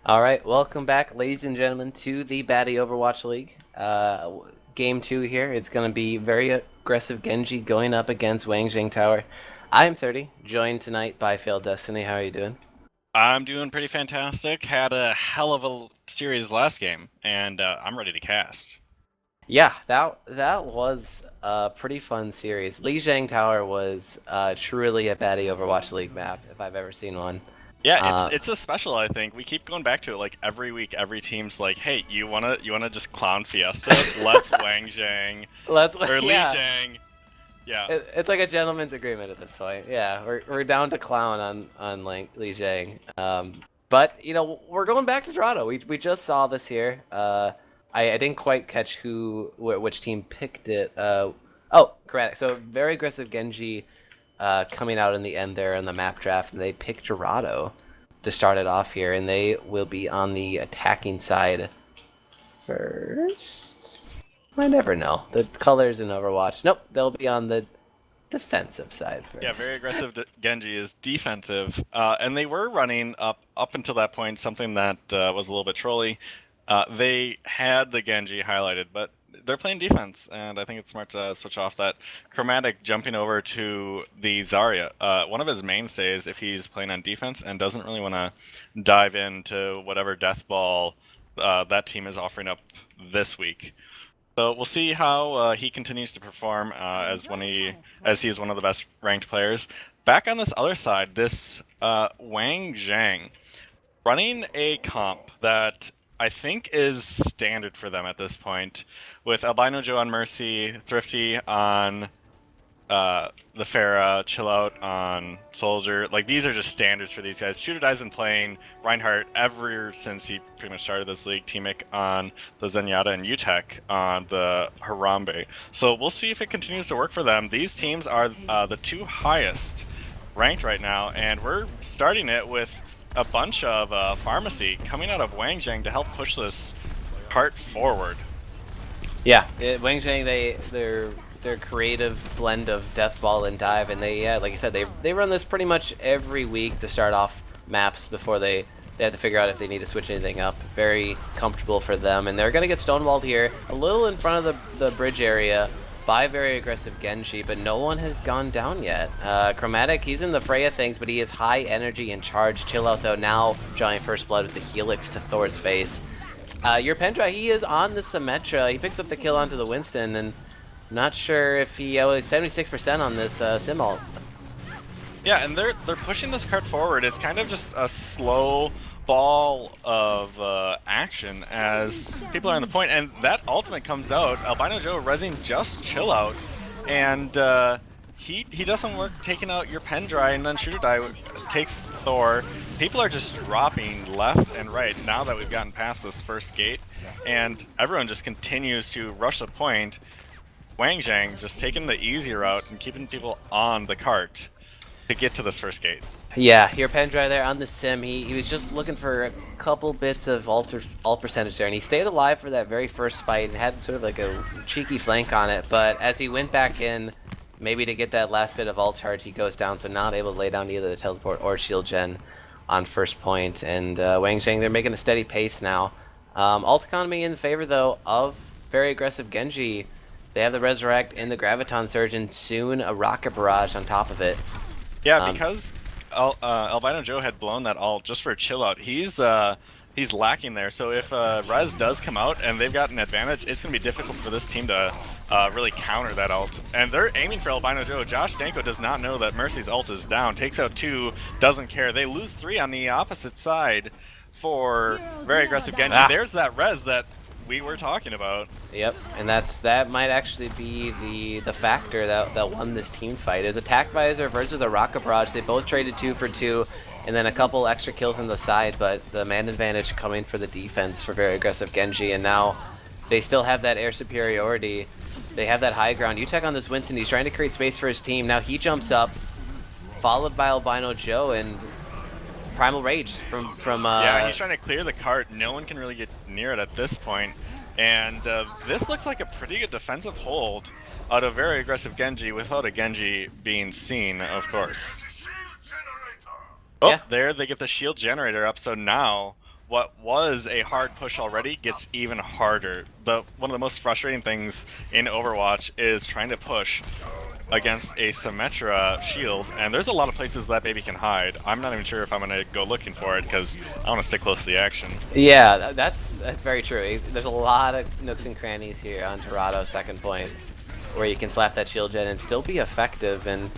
All right, welcome back, ladies and gentlemen, to the Batty Overwatch League. Game 2 here. It's going to be very aggressive Genji going up against Wangjiang Tower. I'm 30, joined tonight by Failed Destiny. How are you doing? I'm doing pretty fantastic. Had a hell of a series last game, and I'm ready to cast. Yeah, that was a pretty fun series. Lijiang Tower was truly a Batty Overwatch League map, if I've ever seen one. Yeah, it's Uh, it's a special. I think we keep going back to it like every week. Every team's like, "Hey, you wanna just clown Fiesta? Let's Wang Zhang let's or Li yeah, Zhang." Yeah, it's like a gentleman's agreement at this point. Yeah, we're down to clown on like Lijiang. But we're going back to Dorado. We just saw this here. I didn't quite catch which team picked it. Oh, correct. So very aggressive Genji, coming out in the end there in the map draft, and they picked Dorado to start it off here, and they will be on the attacking side first. I never know. The colors in Overwatch. Nope, they'll be on the defensive side yeah, first. very aggressive. Genji is defensive, and they were running up until that point something that was a little bit trolly. They had the Genji highlighted, but they're playing defense, and I think it's smart to switch off that chromatic, jumping over to the Zarya. One of his mainstays if he's playing on defense and doesn't really want to dive into whatever death ball that team is offering up this week. So we'll see how he continues to perform as he is one of the best ranked players. Back on this other side, this Wang Zhang running a comp that I think is standard for them at this point, with Albino Joe on Mercy, Thrifty on the Pharah, Chill Out on Soldier. Like, these are just standards for these guys. Shooter Die's been playing Reinhardt ever since he pretty much started this league. Teamic on the Zenyatta and Utek on the Harambe. So we'll see if it continues to work for them. These teams are the two highest ranked right now, and we're starting it with a bunch of pharmacy coming out of Wangjiang to help push this cart forward. Yeah, Wangjiang, their creative blend of death ball and dive, and like you said, they run this pretty much every week to start off maps before they have to figure out if they need to switch anything up. Very comfortable for them, and they're gonna get stonewalled here, a little in front of the bridge area by very aggressive Genji, but no one has gone down yet. Chromatic, he's in the fray of things, but he is high energy and charge. Chill Out though now drawing first blood with the Helix to Thor's face. Your Pendra, he is on the Symmetra. He picks up the kill onto the Winston, and not sure if he 76% on this Sim ult. Yeah, and they're pushing this card forward. It's kind of just a slow ball of action as people are on the point, and that ultimate comes out. Albino Joe rezzing just Chill Out, and he doesn't work taking out your pen dry, and then Shooter Die takes Thor. People are just dropping left and right now that we've gotten past this first gate, and everyone just continues to rush the point. Wang Zhang just taking the easy route and keeping people on the cart to get to this first gate. Yeah, your Pendra there on the Sim, he was just looking for a couple bits of ult percentage there, and he stayed alive for that very first fight and had sort of like a cheeky flank on it, but as he went back in, maybe to get that last bit of ult charge, he goes down, so not able to lay down either the teleport or shield gen on first point, and Wang Zhang, they're making a steady pace now. Ult economy in favor, though, of very aggressive Genji. They have the Resurrect and the Graviton Surge, and soon a Rocket Barrage on top of it. Yeah, Um, because Albino Joe had blown that ult just for a chill out. He's lacking there. So if Rez does come out and they've got an advantage, it's gonna be difficult for this team to really counter that ult. And they're aiming for Albino Joe. Josh Danko does not know that Mercy's ult is down. Takes out 2, doesn't care. They lose 3 on the opposite side for very aggressive Genji. ah, There's that Rez that we were talking about. Yep, and that might actually be the factor that won this team fight. It was Attack Visor versus a Rocket Barrage. They both traded 2 for 2, and then a couple extra kills on the side, but the man advantage coming for the defense for very aggressive Genji, and now they still have that air superiority. They have that high ground. Utek on this Winston, he's trying to create space for his team. Now he jumps up, followed by Albino Joe, and Primal Rage from Yeah, he's trying to clear the cart. No one can really get near it at this point. And this looks like a pretty good defensive hold out of very aggressive Genji without a Genji being seen, of course. Oh, yeah. there they get the shield generator up, so now what was a hard push already gets even harder. One of the most frustrating things in Overwatch is trying to push against a Symmetra shield, and there's a lot of places that baby can hide. I'm not even sure if I'm gonna go looking for it because I want to stay close to the action. Yeah, that's very true. There's a lot of nooks and crannies here on Torado second point, where you can slap that shield gen and still be effective. And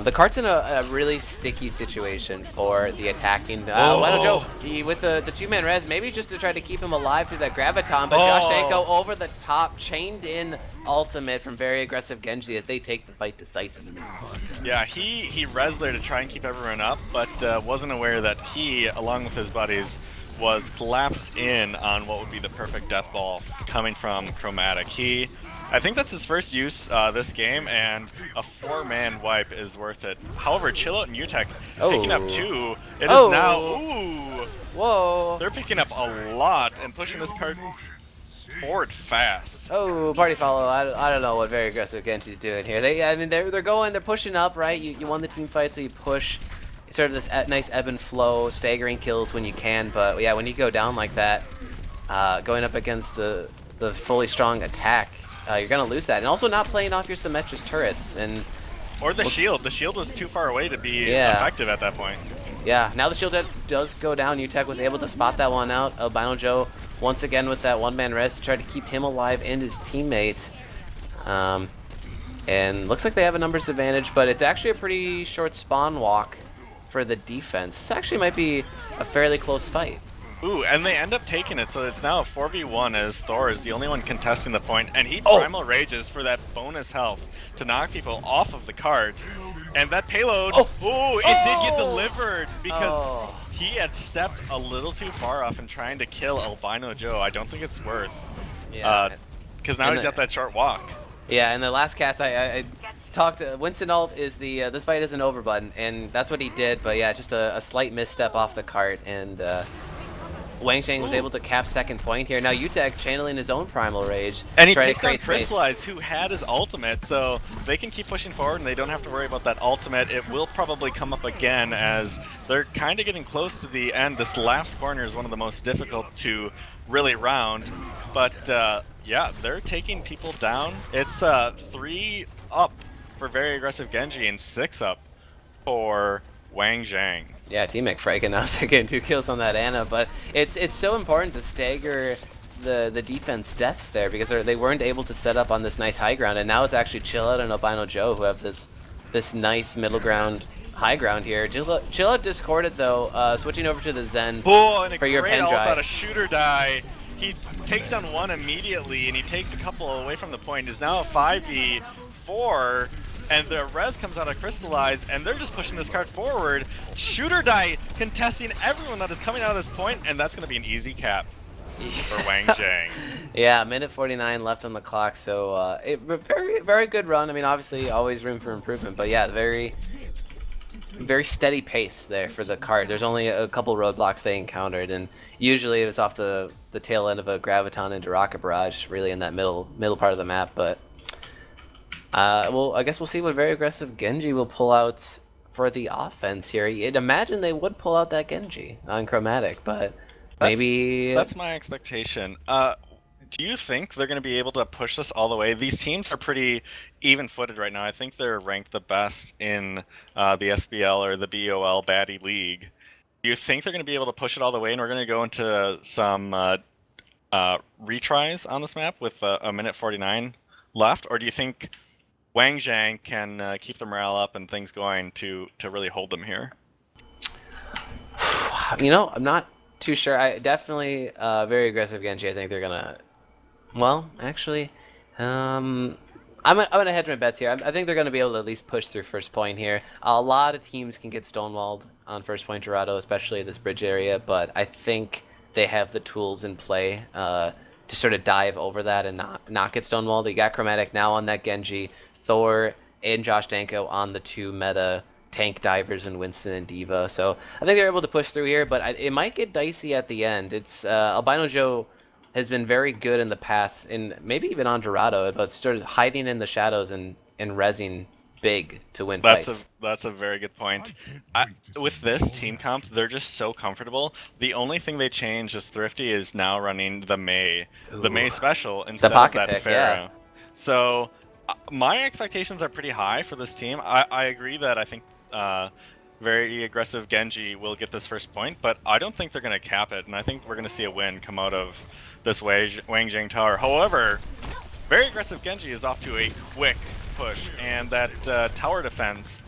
the cart's in a really sticky situation for the attacking. Leno Joe, with the two-man res, maybe just to try to keep him alive through that Graviton, but Josh Danko over the top, chained in ultimate from very aggressive Genji as they take the fight decisively. Yeah, he res there to try and keep everyone up, but wasn't aware that he, along with his buddies, was collapsed in on what would be the perfect death ball coming from Chromatic. I think that's his first use this game, and a 4-man wipe is worth it. However, Chillout and Utek picking up 2. It is now, ooh! Whoa! They're picking up a lot and pushing this card forward fast. Oh, party follow. I don't know what very aggressive Genji's doing here. They're pushing up, right? You won the team fight, so you push. Sort of this nice ebb and flow, staggering kills when you can, but yeah, when you go down like that, going up against the fully strong attack, you're gonna lose that, and also not playing off your Symmetra's turrets or the shield. The shield was too far away to be effective at that point. Yeah, now the shield does go down. Utek was able to spot that one out. Albino Joe once again with that one-man res to try to keep him alive and his teammate. And looks like they have a numbers advantage, but it's actually a pretty short spawn walk for the defense. This actually might be a fairly close fight. Ooh, and they end up taking it, so it's now a 4v1 as Thor is the only one contesting the point, and he primal rages for that bonus health to knock people off of the cart. And that payload, it did get delivered because he had stepped a little too far off and trying to kill Albino Joe. I don't think it's worth. Yeah. Because now he's got that short walk. Yeah, in the last cast I talked to Winston ult is the this fight isn't over button, and that's what he did, but yeah, just a slight misstep off the cart, and Wangjiang was able to cap second point here. Now Utek channeling his own primal rage. And he takes on Crystallized, who had his ultimate, so they can keep pushing forward and they don't have to worry about that ultimate. It will probably come up again as they're kind of getting close to the end. This last corner is one of the most difficult to really round, but yeah, they're taking people down. It's 3 up for very aggressive Genji and 6 up for Wangjiang. Yeah, Team McFragan out there getting 2 kills on that Ana, but it's so important to stagger the defense deaths there because they weren't able to set up on this nice high ground, and now it's actually Chillout and Albino Joe who have this nice middle ground, high ground here. Chillout discorded though, switching over to the Zen and for your pen drive. Out a shooter die. He takes down one immediately, and he takes a couple away from the point. Is now a 5v4. And the res comes out of Crystallized, and they're just pushing this card forward. Shooter die contesting everyone that is coming out of this point, and that's going to be an easy cap for Wangjiang. Yeah, minute 49 left on the clock, so very, very good run. I mean, obviously, always room for improvement, but yeah, very steady pace there for the card. There's only a couple roadblocks they encountered, and usually it was off the tail end of a Graviton into Rocket Barrage, really in that middle part of the map, but well, I guess we'll see what very aggressive Genji will pull out for the offense here. You'd imagine they would pull out that Genji on Chromatic, but maybe... That's my expectation. Do you think they're going to be able to push this all the way? These teams are pretty even-footed right now. I think they're ranked the best in the SBL or the BOL Baddie League. Do you think they're going to be able to push it all the way, and we're going to go into some retries on this map with a minute 49 left? Or do you think Wangjiang can keep the morale up and things going to really hold them here? You know, I'm not too sure. I definitely very aggressive Genji. I think they're gonna. Well, actually, I'm gonna hedge my bets here. I think they're gonna be able to at least push through first point here. A lot of teams can get stonewalled on first point Dorado, especially this bridge area. But I think they have the tools in play to sort of dive over that and not get stonewalled. You got Chromatic now on that Genji. Thor and Josh Danko on the 2 meta tank divers and Winston and Diva, so I think they're able to push through here, but it might get dicey at the end. It's Albino Joe has been very good in the past, and maybe even on Dorado, but started hiding in the shadows and rezzing big to win That's fights. that's a very good point. With this team comp, they're just so comfortable. The only thing they changed is Thrifty is now running the Ooh. May special The instead of pocket that pick, yeah. Pharaoh. So my expectations are pretty high for this team. I agree that I think very aggressive Genji will get this first point, but I don't think they're going to cap it, and I think we're going to see a win come out of this Wangjiang tower. However, very aggressive Genji is off to a quick push, and that tower defense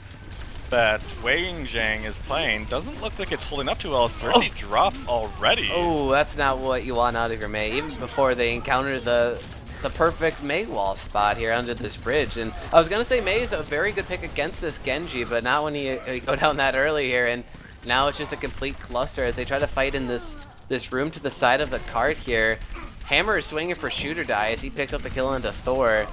that Wangjiang is playing doesn't look like it's holding up too well as 30 drops already. Oh, that's not what you want out of your Mei, even before they encounter the perfect Mei wall spot here under this bridge. And I was gonna say Mei is a very good pick against this Genji, but not when you go down that early here. And now it's just a complete cluster as they try to fight in this room to the side of the cart here. Hammer is swinging for shoot or die as he picks up the kill into Thor.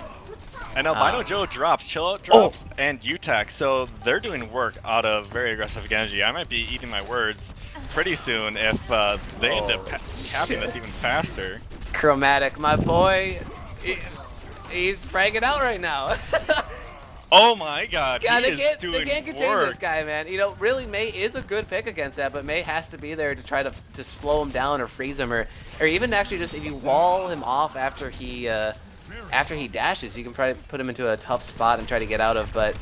And Albino Joe drops, Chill Out drops, and UTAC, so they're doing work out of very aggressive Genji. I might be eating my words pretty soon if they end up capping this even faster. Chromatic, my boy, he's fragging out right now. Oh my god, God, he they is can't doing contain work. this guy, man. You know, really, Mei is a good pick against that, but Mei has to be there to try to slow him down or freeze him, or even actually just if you wall him off after he dashes, you can probably put him into a tough spot and try to get out of. But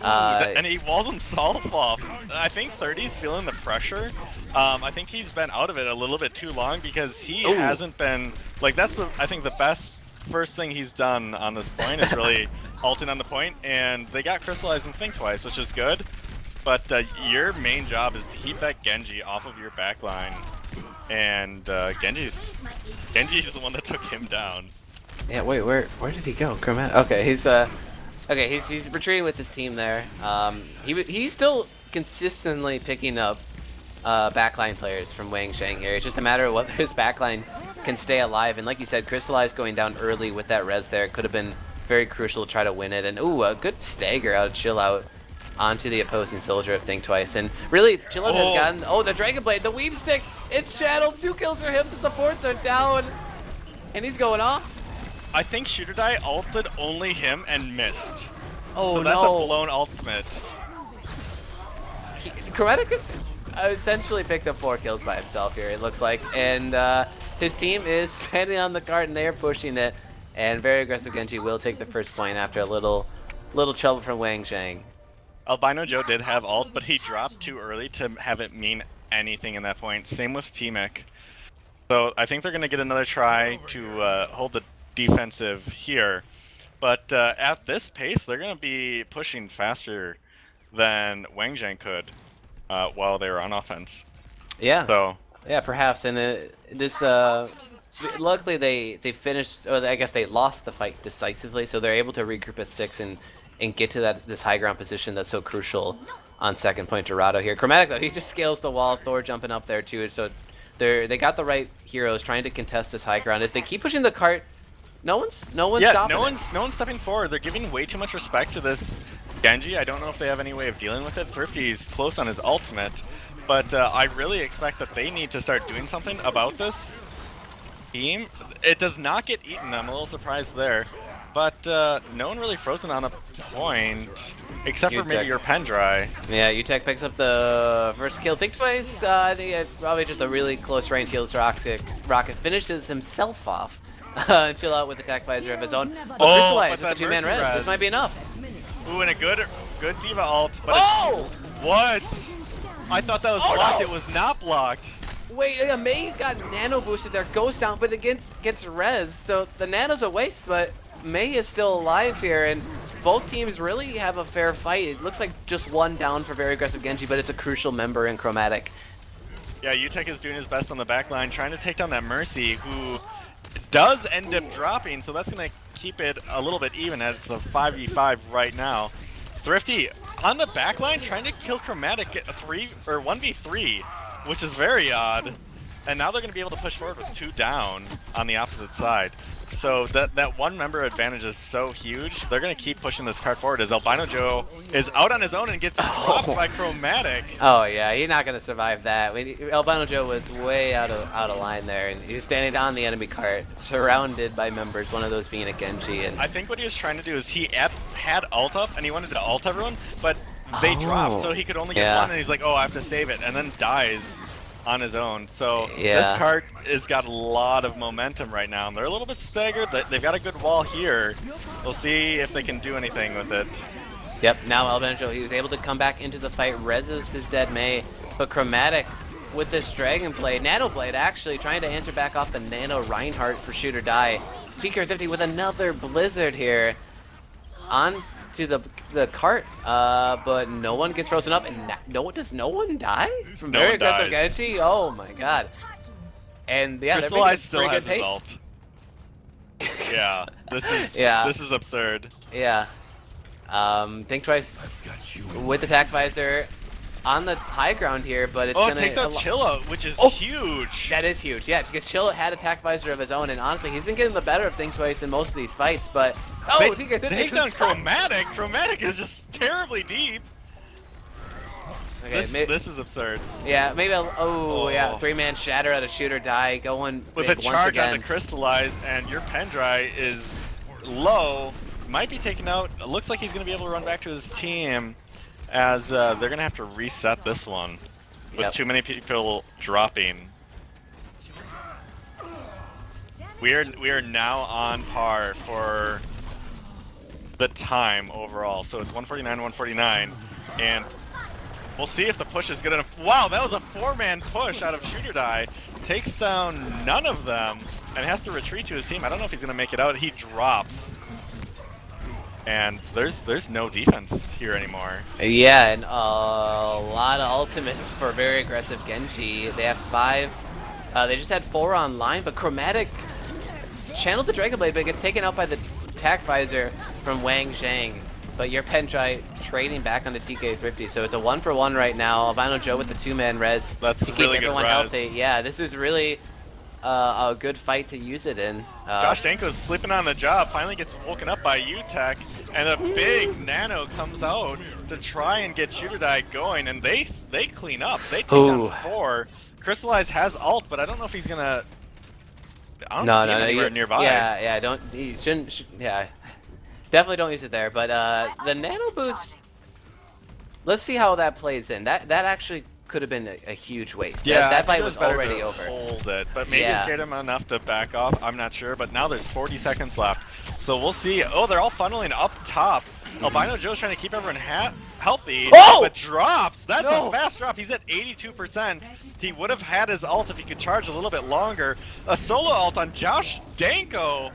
and he walls himself off. I think 30's feeling the pressure. I think he's been out of it a little bit too long because he hasn't been like that's I think the best first thing he's done on this point is really ulting on the point, and they got crystallized and think twice, which is good. But your main job is to keep that Genji off of your backline, and Genji's the one that took him down. yeah, wait, where did he go? Chromatic. Okay, he's retreating with his team there. He's still consistently picking up backline players from Wangjiang here. It's just a matter of whether his backline can stay alive. And like you said, Crystallize going down early with that res there could have been very crucial to try to win it. And ooh, a good stagger out of Chill Out onto the opposing soldier of Think Twice. And really, Chill Out has gotten the Dragon Blade, the Weave Stick. It's shadowed. 2 kills for him. The supports are down, and he's going off. I think Shooter Die ulted only him and missed. Oh so that's no! a blown ultimate. Chromatic has essentially picked up 4 kills by himself here, it looks like, and his team is standing on the cart and they're pushing it, and very aggressive Genji will take the first point after a little trouble from Wangjiang. Albino Joe did have ult, but he dropped too early to have it mean anything in that point. Same with T-Mech. So I think they're going to get another try to hold the defensive here, but at this pace they're going to be pushing faster than Wangjiang could while they were on offense. Yeah. So yeah, perhaps. And luckily they finished, or I guess they lost the fight decisively, so they're able to regroup at 6 and get to this high ground position that's so crucial on second point. Dorado here. Chromatic though, he just scales the wall. Thor jumping up there too, so they got the right heroes trying to contest this high ground as they keep pushing the cart. No one's stopping no one's stepping forward. They're giving way too much respect to this Genji. I don't know if they have any way of dealing with it. Thrifty's close on his ultimate, but I really expect that they need to start doing something about this team. It does not get eaten. I'm a little surprised there, but no one really frozen on the point, except for maybe your Pendry. Yeah, UTech picks up the first kill. Think Twice, I think it's probably just a really close range heals. Rocket finishes himself off. Chill Out with attack visor of his own. But Crystallize with the 2-man res. This might be enough. Ooh, and a good D.Va ult, but what? I thought that was blocked. No. It was not blocked. Wait, Mei got nano boosted there, goes down, but it gets res. So the nano's a waste, but Mei is still alive here, and both teams really have a fair fight. It looks like just one down for very aggressive Genji, but it's a crucial member in Chromatic. Yeah, UTech is doing his best on the back line, trying to take down that Mercy, who does end up dropping, so that's going to keep it a little bit even as it's a 5v5 right now. Thrifty on the back line trying to kill Chromatic at 1v3, which is very odd. And now they're going to be able to push forward with 2 down on the opposite side. So that one member advantage is so huge. They're going to keep pushing this card forward as Albino Joe is out on his own and gets dropped by Chromatic. Oh yeah, he's not going to survive that. Albino Joe was way out of line there, and he was standing on the enemy cart, surrounded by members, one of those being a Genji. And I think what he was trying to do is he had ult up, and he wanted to ult everyone, but they dropped, so he could only get one, and he's like, oh, I have to save it, and then dies on his own. So this cart has got a lot of momentum right now, and they're a little bit staggered. They've got a good wall here. We'll see if they can do anything with it. Yep, now Albino Joe, he was able to come back into the fight, reses his dead Mei, but Chromatic with this Dragon Blade, Nano Blade actually, trying to answer back off the Nano Reinhardt for shoot or die. TK50 with another Blizzard here on to the cart, but no one gets frozen up, and does no one die from very aggressive Genji? Oh my god! And yeah, Crystallize still has his ult. Yeah, this is absurd. Yeah, think twice with attack visor on the high ground here, but it's gonna. It takes out Chilla, which is huge. That is huge, yeah, because Chilla had attack visor of his own, and honestly, he's been getting the better of Think Twice in most of these fights, but they take down Chromatic. Chromatic is just terribly deep. Okay, this is absurd. Yeah, maybe yeah, 3-man shatter at a shoot or die, going with a charge on the Crystallize, and your Pendry is low, might be taken out. It looks like he's going to be able to run back to his team, as they're going to have to reset this one with too many people dropping. We are now on par for the time overall. So it's 149, and we'll see if the push is good enough. Wow, that was a 4-man push out of shoot or die. Takes down none of them and has to retreat to his team. I don't know if he's going to make it out. He drops. And there's no defense here anymore. Yeah, and a lot of ultimates for very aggressive Genji. They have 5. They just had 4 online, but Chromatic channeled the Dragon Blade, but it gets taken out by the attack visor from Wangjiang. But your Pendry trading back on the TK50, so it's a 1-for-1 right now. Albino Joe with the 2-man res to keep really everyone good res. healthy. Yeah, this is really a good fight to use it in. Josh Danko's sleeping on the job, finally gets woken up by UTech, and a big Nano comes out to try and get Shoot or Die going, and they clean up. They take down 4. Crystallize has ult, but I don't know if he's gonna. I don't see him anywhere nearby. Yeah, he shouldn't. Yeah, definitely don't use it there. But the Nano Boost. Let's see how that plays in. That actually could have been a huge waste. Yeah, that fight was already over. Hold it, but maybe it scared him enough to back off. I'm not sure, but now there's 40 seconds left, so we'll see. Oh, they're all funneling up top. Albino Joe's trying to keep everyone healthy, but drops. That's a fast drop. He's at 82%. He would have had his ult if he could charge a little bit longer. A solo ult on Josh Danko.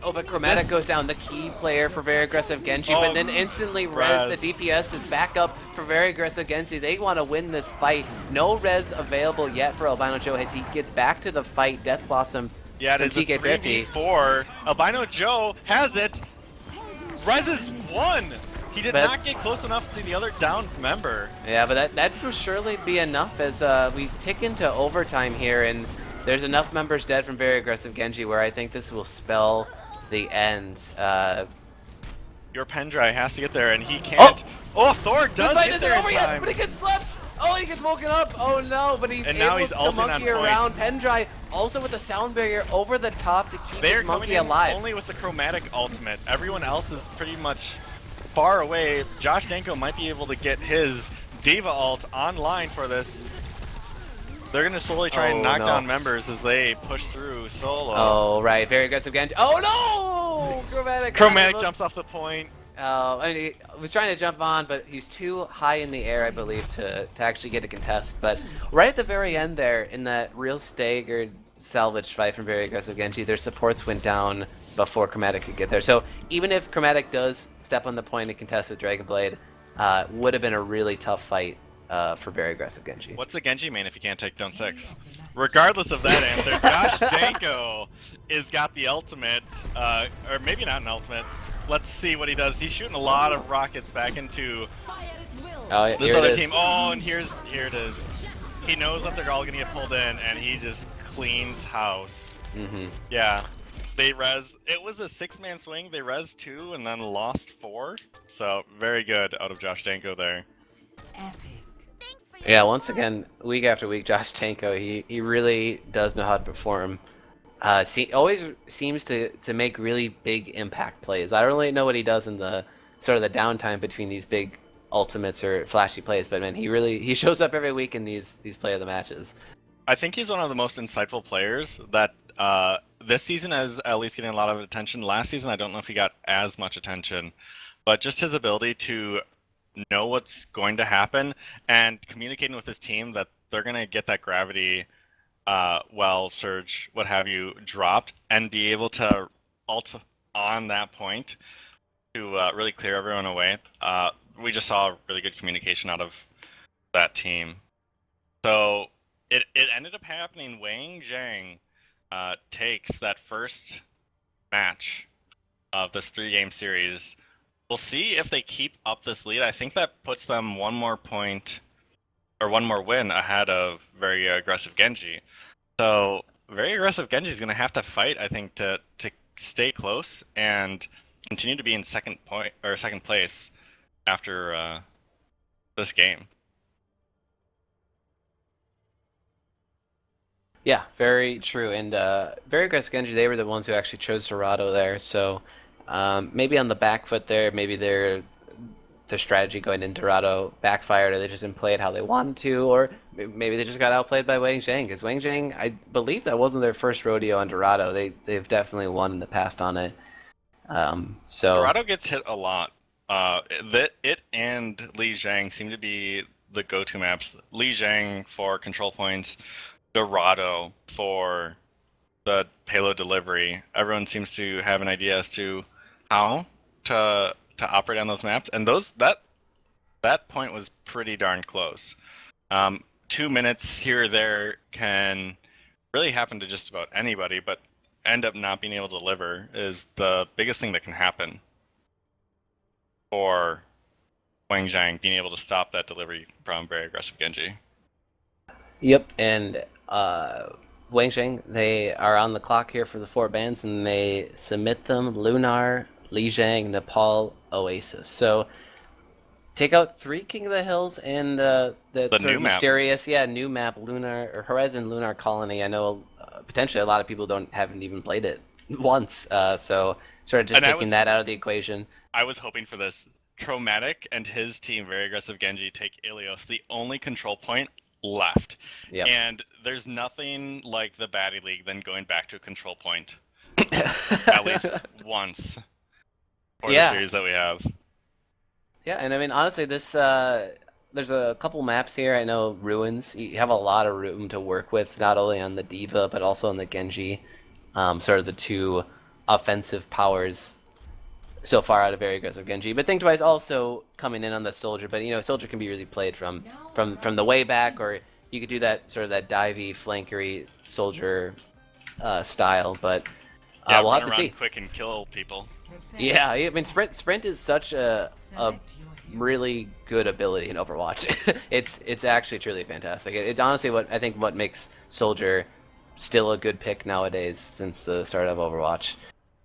Oh, but Chromatic goes down, the key player for very aggressive Genji, but then instantly res. The DPS is back up for very aggressive Genji. They want to win this fight. No res available yet for Albino Joe as he gets back to the fight. Death Blossom from TK50. 3v4. Albino Joe has it. Res is 1. He did not get close enough to the other downed member. Yeah, but that will surely be enough as we tick into overtime here, and there's enough members dead from very aggressive Genji where I think this will spell the end. Your Pendry has to get there, and he can't. Oh, Thor does get there in time. But he gets slept. Oh, he gets woken up. Oh no, but he's able to monkey around. Pendry also with the sound barrier over the top to keep his monkey alive. Only with the Chromatic ultimate. Everyone else is pretty much far away. Josh Danko might be able to get his Diva ult online for this. They're going to slowly try and knock down members as they push through solo. Oh, right. Very aggressive Genji. Oh, no! Chromatic jumps off the point. I mean, he was trying to jump on, but he was too high in the air, I believe, to actually get a contest. But right at the very end there, in that real staggered salvage fight from very aggressive Genji, their supports went down before Chromatic could get there. So even if Chromatic does step on the point and contest with Dragon Blade, would have been a really tough fight for very aggressive Genji. What's the Genji main if you can't take down 6? Regardless of that answer, Josh Danko is got the ultimate, or maybe not an ultimate. Let's see what he does. He's shooting a lot of rockets back into this other team. Oh, and here it is. he knows that they're all gonna get pulled in, and he just cleans house. Mm-hmm. Yeah, they res. It was a 6-man swing. They res 2 and then lost 4. So very good out of Josh Danko there. Yeah, once again, week after week, Josh Tanko, he really does know how to perform. Always seems to make really big impact plays. I don't really know what he does in the sort of the downtime between these big ultimates or flashy plays, but man, he shows up every week in these play of the matches. I think he's one of the most insightful players that this season is at least getting a lot of attention. Last season, I don't know if he got as much attention, but just his ability to know what's going to happen and communicating with his team that they're going to get that gravity well, surge, what have you, dropped, and be able to ult on that point to really clear everyone away. We just saw really good communication out of that team. So it ended up happening. Wangjiang takes that first match of this 3-game series. We'll see if they keep up this lead. I think that puts them one more point or one more win ahead of very aggressive Genji. So very aggressive Genji is going to have to fight, I think, to stay close and continue to be in second place after this game. Yeah, very true. And very aggressive Genji, they were the ones who actually chose Dorado there. So maybe on the back foot there, maybe their strategy going into Dorado backfired, or they just didn't play it how they wanted to, or maybe they just got outplayed by Wangjiang. Because Wangjiang, I believe that wasn't their first rodeo on Dorado. They've definitely won in the past on it. So Dorado gets hit a lot. It and Lijiang seem to be the go-to maps. Lijiang for control points, Dorado for the payload delivery. Everyone seems to have an idea as to how to operate on those maps, and that point was pretty darn close. 2 minutes here or there can really happen to just about anybody, but end up not being able to deliver is the biggest thing that can happen for Wangjiang being able to stop that delivery from very aggressive Genji. Yep, and Wangjiang, they are on the clock here for the 4 bans, and they submit them: Lunar, Lijiang, Nepal, Oasis. So take out 3 King of the Hills and the sort new of map. mysterious, new map, Lunar or Horizon Lunar Colony. I know potentially a lot of people haven't even played it once, so sort of just taking that out of the equation. I was hoping for this. Chromatic and his team, very aggressive Genji, take Ilios, the only control point left. Yep. And there's nothing like the Baddie League than going back to a control point at least once for the series that we have. Yeah, and I mean, honestly, this there's a couple maps here. I know Ruins, you have a lot of room to work with, not only on the Diva, but also on the Genji. Sort of the 2 offensive powers so far out of very aggressive Genji. But think twice also coming in on the Soldier. But, Soldier can be really played from the way back, or you could do that sort of that divey, flankery Soldier style. But we'll have to see. Quick and kill people. Yeah, I mean, sprint is such a really good ability in Overwatch. it's actually truly fantastic. It's honestly what makes Soldier still a good pick nowadays since the start of Overwatch.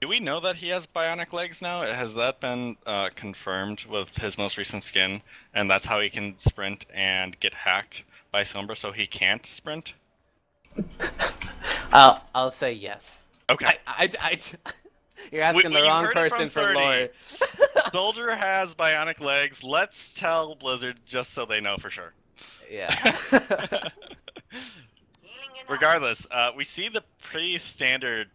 Do we know that he has bionic legs now? Has that been confirmed with his most recent skin, and that's how he can sprint and get hacked by Sombra, so he can't sprint? I'll say yes. Okay. You're asking the wrong person for lore. Soldier has bionic legs. Let's tell Blizzard just so they know for sure. Yeah. Regardless, we see the pretty standard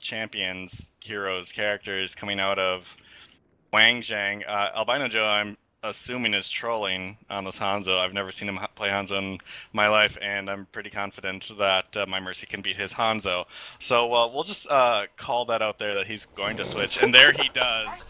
champions, heroes, characters coming out of Wangjiang. Albino Joe, I'm assuming, is trolling on this Hanzo. I've never seen him play Hanzo in my life, and I'm pretty confident that my Mercy can beat his Hanzo. So we'll just call that out there that he's going to switch, and there he does.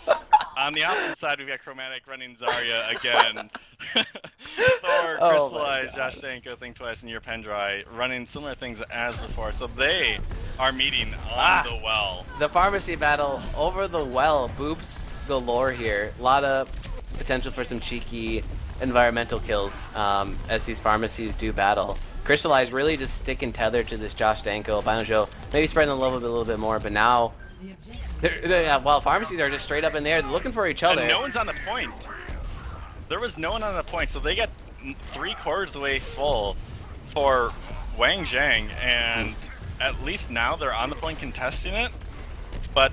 On the opposite side, we've got Chromatic running Zarya again. Thor, Crystallize, Josh Danko, Think Twice, and your Pendry running similar things as before. So they are meeting on the well. The pharmacy battle over the well. Boobs galore here. A lot of potential for some cheeky environmental kills as these pharmacies do battle. Crystallize really just sticking tethered to this Josh Danko. Albino Joe maybe spreading the love a little bit more, but now, while pharmacies are just straight up in there looking for each other. And no one's on the point. There was no one on the point, so they got 3/4 of the way full for Wangjiang, and at least now they're on the point contesting it, but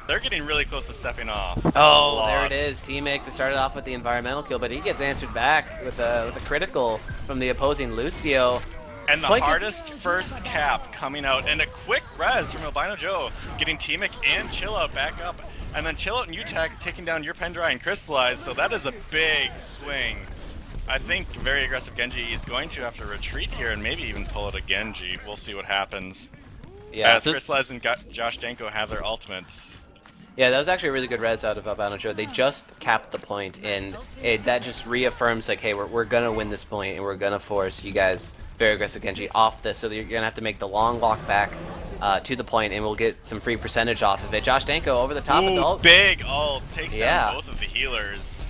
they're getting really close to stepping off. Oh, there it is. T-Mick started off with the environmental kill, but he gets answered back with a critical from the opposing Lucio. And the hardest first cap coming out, and a quick res from Albino Joe, getting T-Mick and Chillout back up, and then Chillout and UTech taking down your Pendry and Crystallize, so that is a big swing. I think very aggressive Genji is going to have to retreat here and maybe even pull out a Genji. We'll see what happens. Yeah, as Crystallize and Josh Danko have their ultimates. Yeah, that was actually a really good res out of Albino Joe. They just capped the point, and that just reaffirms, like, hey, we're going to win this point, and we're going to force you guys, very aggressive Genji, off this, so you're going to have to make the long walk back to the point, and we'll get some free percentage off of it. Josh Danko over the top of the ult. Big ult, takes down both of the healers.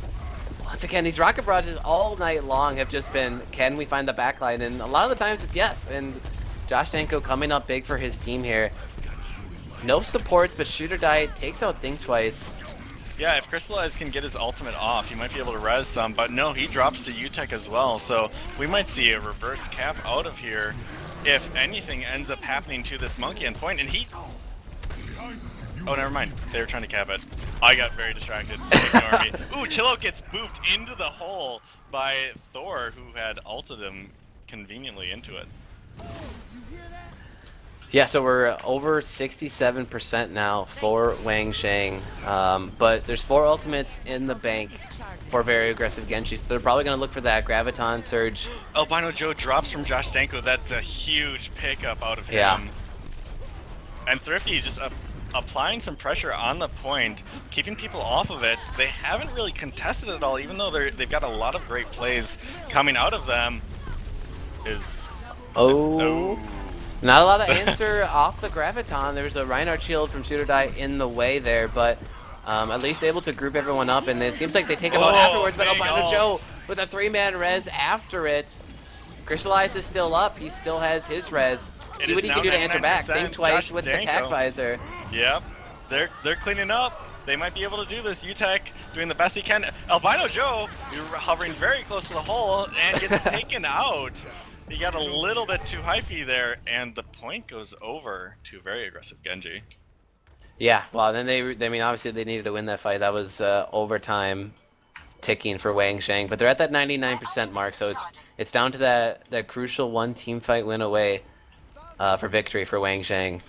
Once again, these rocket barrages all night long have just been, can we find the backline? And a lot of the times it's yes, and Josh Danko coming up big for his team here. No supports, but Shooter Die takes out Think Twice. Yeah, if Crystallize can get his ultimate off, he might be able to res some, but no, he drops to UTech as well, so we might see a reverse cap out of here if anything ends up happening to this monkey end point, and he... Oh, never mind. They were trying to cap it. I got very distracted. Ignore me. Ooh, Chillout gets booped into the hole by Thor, who had ulted him conveniently into it. Yeah, so we're over 67% now for Wangjiang, but there's 4 ultimates in the bank for very aggressive Genji, so they're probably going to look for that Graviton Surge. Albino Joe drops from Josh Danko. That's a huge pickup out of him. Yeah. And Thrifty just applying some pressure on the point, keeping people off of it. They haven't really contested it at all, even though they've got a lot of great plays coming out of them. Not a lot of answer off the Graviton. There's a Reinhardt shield from Shooter Die in the way there, but at least able to group everyone up, and it seems like they take him out afterwards, but Albino Joe with a 3-man res after it. Crystallize is still up. He still has his res. See what he can do to answer back. Think Twice with the Tac Visor. Yep. They're cleaning up. They might be able to do this. UTech doing the best he can. Albino Joe, you're hovering very close to the hole and gets taken out. He got a little bit too hyphy there, and the point goes over to very aggressive Genji. Yeah, well, then I mean, obviously they needed to win that fight. That was overtime ticking for Wangjiang, but they're at that 99% mark, so it's down to that crucial 1 team fight win away for victory for Wangjiang.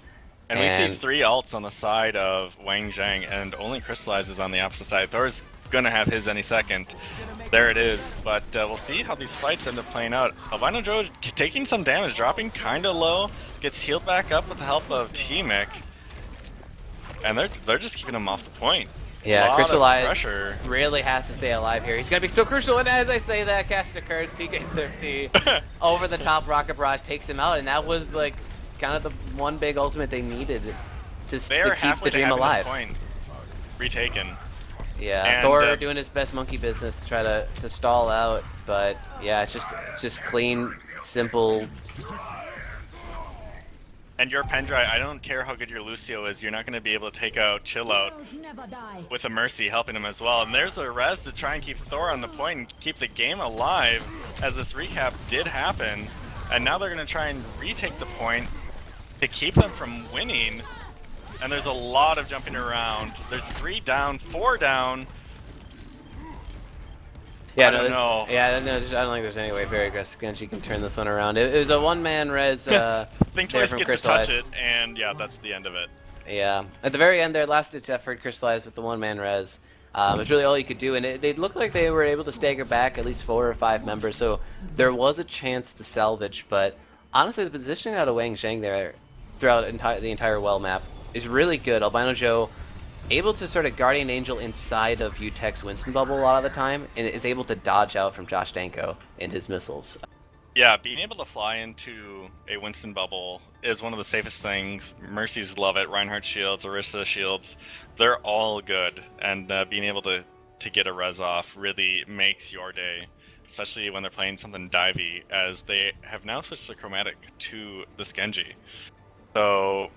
And we see 3 ults on the side of Wangjiang, and only Crystallize is on the opposite side. Thor's gonna have his any second. There it is, but we'll see how these fights end up playing out. Albino Joe taking some damage, dropping kinda low, gets healed back up with the help of T-Mick, and they're just keeping him off the point. Yeah, Crystallize really has to stay alive here. He's gonna be so crucial, and as I say that, cast occurs, TK30 over the top rocket barrage takes him out, and that was like kind of the one big ultimate they needed to keep the dream alive. Point retaken. Yeah, and Thor doing his best monkey business to try to stall out, but yeah, it's just clean, simple. And your Pendry, I don't care how good your Lucio is, you're not going to be able to take out Chillout with a Mercy helping him as well. And there's the res to try and keep Thor on the point and keep the game alive, as this recap did happen. And now they're going to try and retake the point to keep them from winning. And there's a lot of jumping around. There's 3 down, 4 down. Yeah, I don't know. Yeah, I don't think there's any way very aggressive Genji can turn this one around. It was a 1-man res. Think Twice gets to touch it, and yeah, that's the end of it. Yeah, at the very end there, last-ditch effort, Crystallize with the 1-man res. It was really all you could do, and they looked like they were able to stagger back at least 4 or 5 members, so there was a chance to salvage, but honestly, the positioning out of Wangjiang there throughout the entire well map is really good. Albino Joe able to sort of Guardian Angel inside of UTech's Winston bubble a lot of the time, and is able to dodge out from Josh Danko and his missiles. Yeah, being able to fly into a Winston bubble is one of the safest things. Mercies love it. Reinhardt shields, Orisa shields, they're all good. And being able to to get a res off really makes your day, especially when they're playing something divey, as they have now switched the chromatic to this Genji. So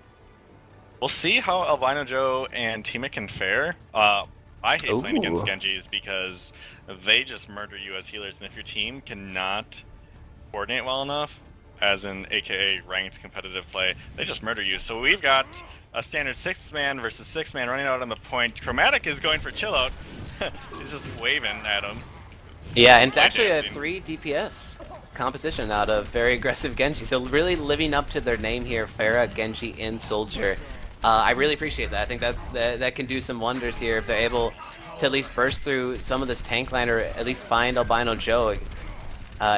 we'll see how Albino Joe and Tima can fare. I hate playing against Genjis because they just murder you as healers, and if your team cannot coordinate well enough, as in aka ranked competitive play, they just murder you. So we've got a standard 6-man versus 6-man running out on the point. Chromatic is going for chill out. He's just waving at him. Yeah, and it's actually a 3 DPS composition out of very aggressive Genji. So really living up to their name here, Pharah, Genji, and Soldier. I really appreciate that. I think that can do some wonders here if they're able to at least burst through some of this tank line, or at least find Albino Joe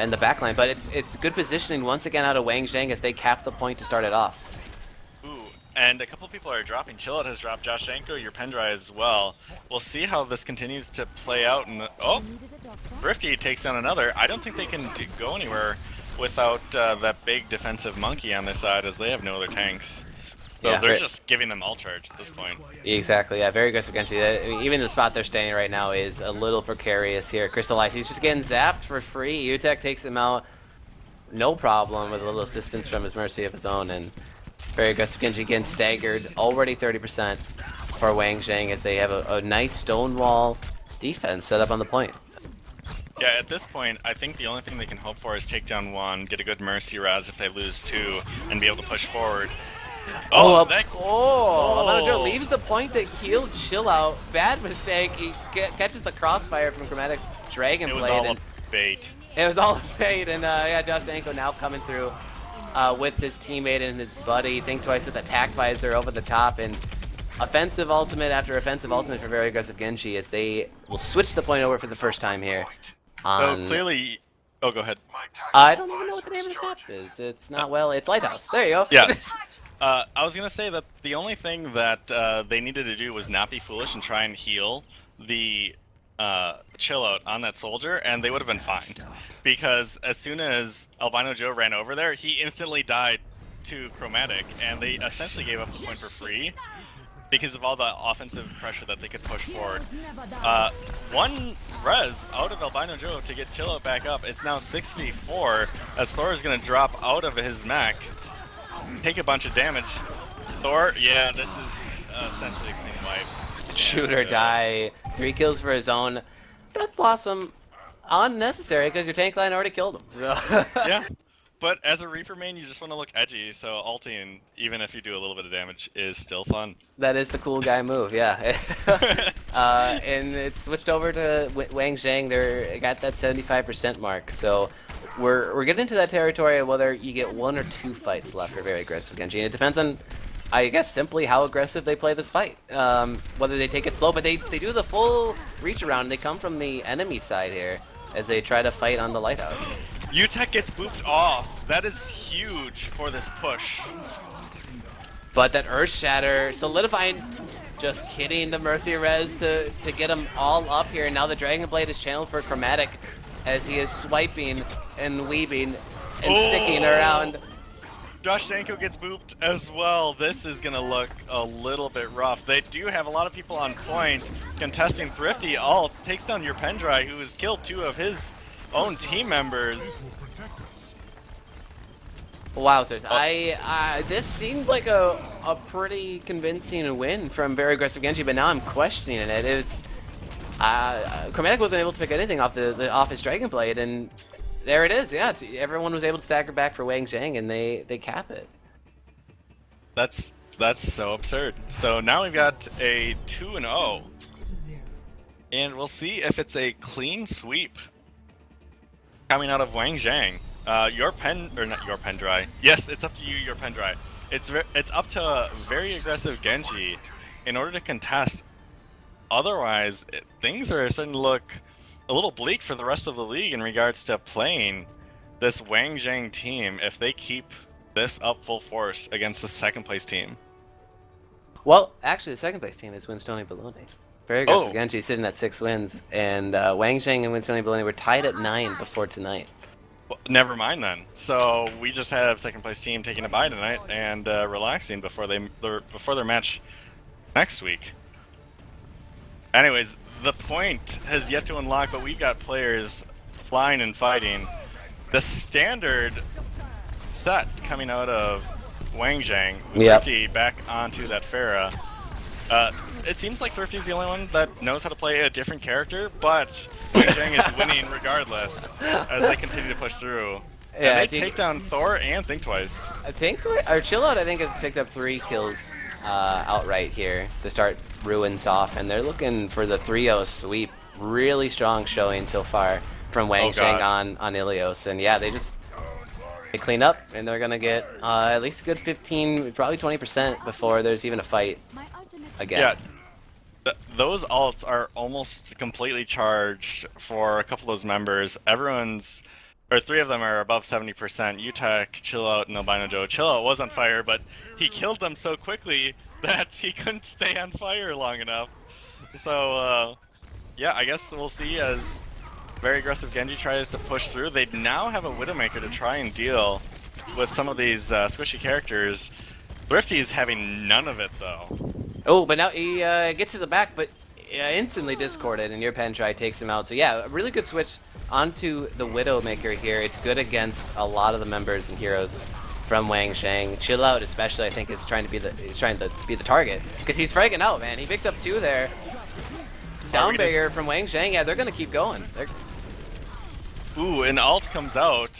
in the back line. But it's good positioning once again out of Wangjiang as they cap the point to start it off. And a couple people are dropping. Chillout has dropped. Josh Danko, your Pendry as well. We'll see how this continues to play out. And oh, Thrifty takes down another. I don't think they can go anywhere without that big defensive monkey on their side, as they have no other tanks. So yeah, they're just giving them all charge at this point. Exactly, yeah, very aggressive Genji. Even the spot they're staying right now is a little precarious here. Crystallize, he's just getting zapped for free. Utek takes him out, no problem, with a little assistance from his Mercy of his own, and very aggressive Genji getting staggered. Already 30% for Wangjiang as they have a nice stonewall defense set up on the point. Yeah, at this point, I think the only thing they can hope for is take down one, get a good Mercy res if they lose two, and be able to push forward. Albino Joe leaves the point that healed Chill Out. Bad mistake. He catches the crossfire from Chromatic's Dragon Blade. It was all a bait. It was all a bait, and yeah, Josh Danko now coming through with his teammate and his buddy. Think twice with attack visor over the top, and offensive ultimate after offensive ultimate for very aggressive Genji as they will switch the point over for the first time here. So clearly, oh, go ahead. I don't even know what the name of this map is. It's not it's Lighthouse. There you go. Yes. I was gonna say that the only thing that they needed to do was not be foolish and try and heal the chill out on that soldier, and they would have been fine. Because as soon as Albino Joe ran over there, he instantly died to Chromatic, and they essentially gave up the point for free because of all the offensive pressure that they could push forward. One res out of Albino Joe to get chill out back up. It's now 6v4 as Thor is gonna drop out of his mech. Take a bunch of damage. Thor, yeah, this is essentially a clean wipe. Shoot or die. 3 kills for his own. Death Blossom, unnecessary because your tank line already killed him. So. Yeah, but as a Reaper main, you just want to look edgy, so ulting, even if you do a little bit of damage, is still fun. That is the cool guy move, yeah. And it's switched over to Wangjiang. They got that 75% mark, so we're getting into that territory of whether you get 1 or 2 fights left for very aggressive Genji. And it depends on, I guess, simply how aggressive they play this fight. Whether they take it slow, but they do the full reach around. And they come from the enemy side here as they try to fight on the Lighthouse. Utek gets booped off. That is huge for this push. But that Earth Shatter solidifying, just kidding, the Mercy res to get them all up here. And now the Dragon Blade is channeled for Chromatic as he is swiping and weaving and sticking around. Josh Danko gets booped as well. This is gonna look a little bit rough. They do have a lot of people on point contesting Thrifty ults. Takes down your Pendry, who has killed 2 of his own team members. Wowzers. This seemed like a pretty convincing win from very aggressive Genji, but now I'm questioning it. It's Chromatic wasn't able to pick anything off off his Dragon Blade, and there it is. Yeah, everyone was able to stagger back for Wangjiang, and they cap it. That's so absurd. So now we've got a 2-0, and we'll see if it's a clean sweep coming out of Wangjiang. Not your Pendry. Yes, it's up to you, your Pendry. It's up to a very aggressive Genji in order to contest. Otherwise, things are starting to look a little bleak for the rest of the league in regards to playing this Wangjiang team if they keep this up full force against the second place team. Well, actually, the second place team is Winstony Baloney. Very aggressive Genji sitting at 6 wins, and Wangjiang and Winstony Baloney were tied at 9 before tonight. Well, never mind then. So we just have second place team taking a bye tonight and relaxing before their match next week. Anyways, the point has yet to unlock, but we've got players flying and fighting. The standard set coming out of Wangjiang, Thrifty back onto that Pharah. It seems like Thrifty is the only one that knows how to play a different character, but Wangjiang is winning regardless as they continue to push through. Yeah, and they take down Thor and Think Twice. I think, or Chillout, I think, has picked up 3 kills outright here to start Ruins off, and they're looking for the 3-0 sweep. Really strong showing so far from Wangjiang on Ilios, and yeah, they clean up, and they're gonna get at least a good 15, probably 20% before there's even a fight again. Yeah, those ults are almost completely charged for a couple of those members. Or 3 of them are above 70%. Utek, Chillout, and Albino Joe. Chillout was on fire, but he killed them so quickly that he couldn't stay on fire long enough. So, yeah, I guess we'll see as very aggressive Genji tries to push through. They now have a Widowmaker to try and deal with some of these squishy characters. Thrifty's having none of it, though. Oh, but now he gets to the back, but instantly discorded, and your Pentry takes him out. So yeah, a really good switch onto the Widowmaker here. It's good against a lot of the members and heroes from Wangjiang. Chillout especially, I think, is trying to be the target because he's fragging out, man. He picks up 2 there. Down barrier from Wangjiang. Yeah, they're gonna keep going. Ooh, an ult comes out,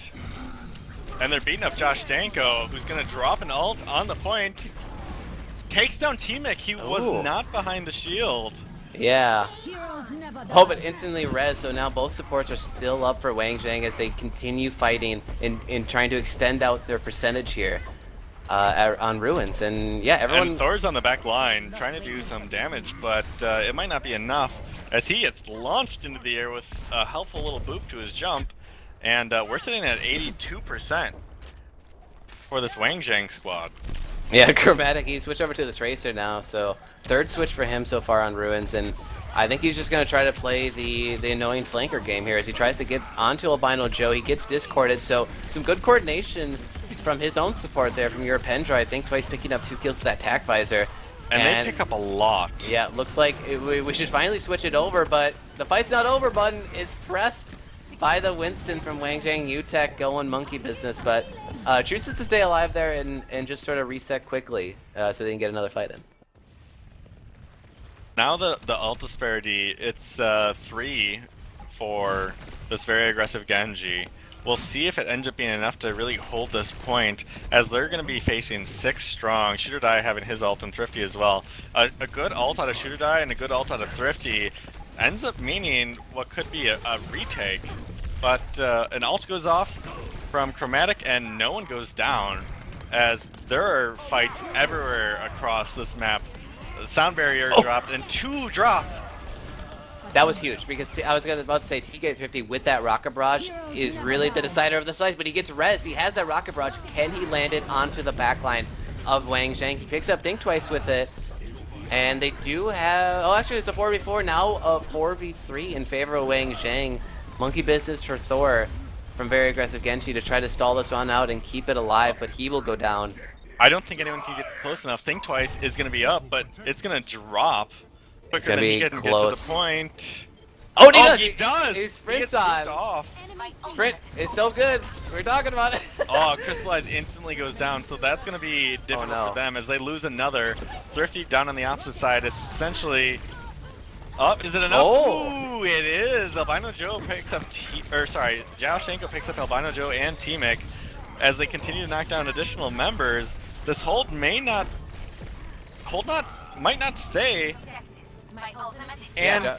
and they're beating up Josh Danko, who's gonna drop an ult on the point. Takes down T-Mic. He was not behind the shield. Yeah. Oh, but instantly res, so now both supports are still up for Wangjiang as they continue fighting in trying to extend out their percentage here on Ruins. And yeah, everyone... And Thor's on the back line trying to do some damage, but it might not be enough as he gets launched into the air with a helpful little boop to his jump. And we're sitting at 82% for this Wangjiang squad. Yeah, Chromatic, he switched over to the Tracer now, so 3rd switch for him so far on Ruins, and I think he's just going to try to play the annoying flanker game here as he tries to get onto Albino Joe. He gets discorded, so some good coordination from his own support there from your Pendra. I think Twice picking up 2 kills with that Tac Visor. And they pick up a lot. Yeah, looks like we should finally switch it over, but the fight's not over button is pressed by the Winston from Wangjiang. Utek going monkey business, but chooses to stay alive there and just sort of reset quickly so they can get another fight in. Now the ult disparity, it's 3 for this very aggressive Genji. We'll see if it ends up being enough to really hold this point, as they're going to be facing 6 strong. Shooter Die having his ult and Thrifty as well. A good ult out of Shooter Die and a good ult out of Thrifty ends up meaning what could be a retake. But an ult goes off from Chromatic and no one goes down, as there are fights everywhere across this map. The sound barrier dropped and 2 drop. That was huge because I was about to say TK50 with that Rocket Barrage is really the decider of the slice, but he gets res. He has that Rocket Barrage. Can he land it onto the backline of Wangjiang? He picks up Think Twice with it, and they do have... Oh, actually, it's a 4v4 now, a 4v3 in favor of Wangjiang. Monkey business for Thor from very aggressive Genji to try to stall this one out and keep it alive, but he will go down. I don't think anyone can get close enough. Think Twice is going to be up, but it's going to drop quicker than he can get to the point. Oh, he does! He sprints on. Sprint is so good. We're talking about it. Oh, Crystallize instantly goes down, so that's going to be difficult for them as they lose another. Thrifty down on the opposite side is essentially... Oh, is it enough? Oh. Ooh, it is! Albino Joe picks up Josh Danko picks up Albino Joe and T-Mic as they continue to knock down additional members. This hold might not stay. And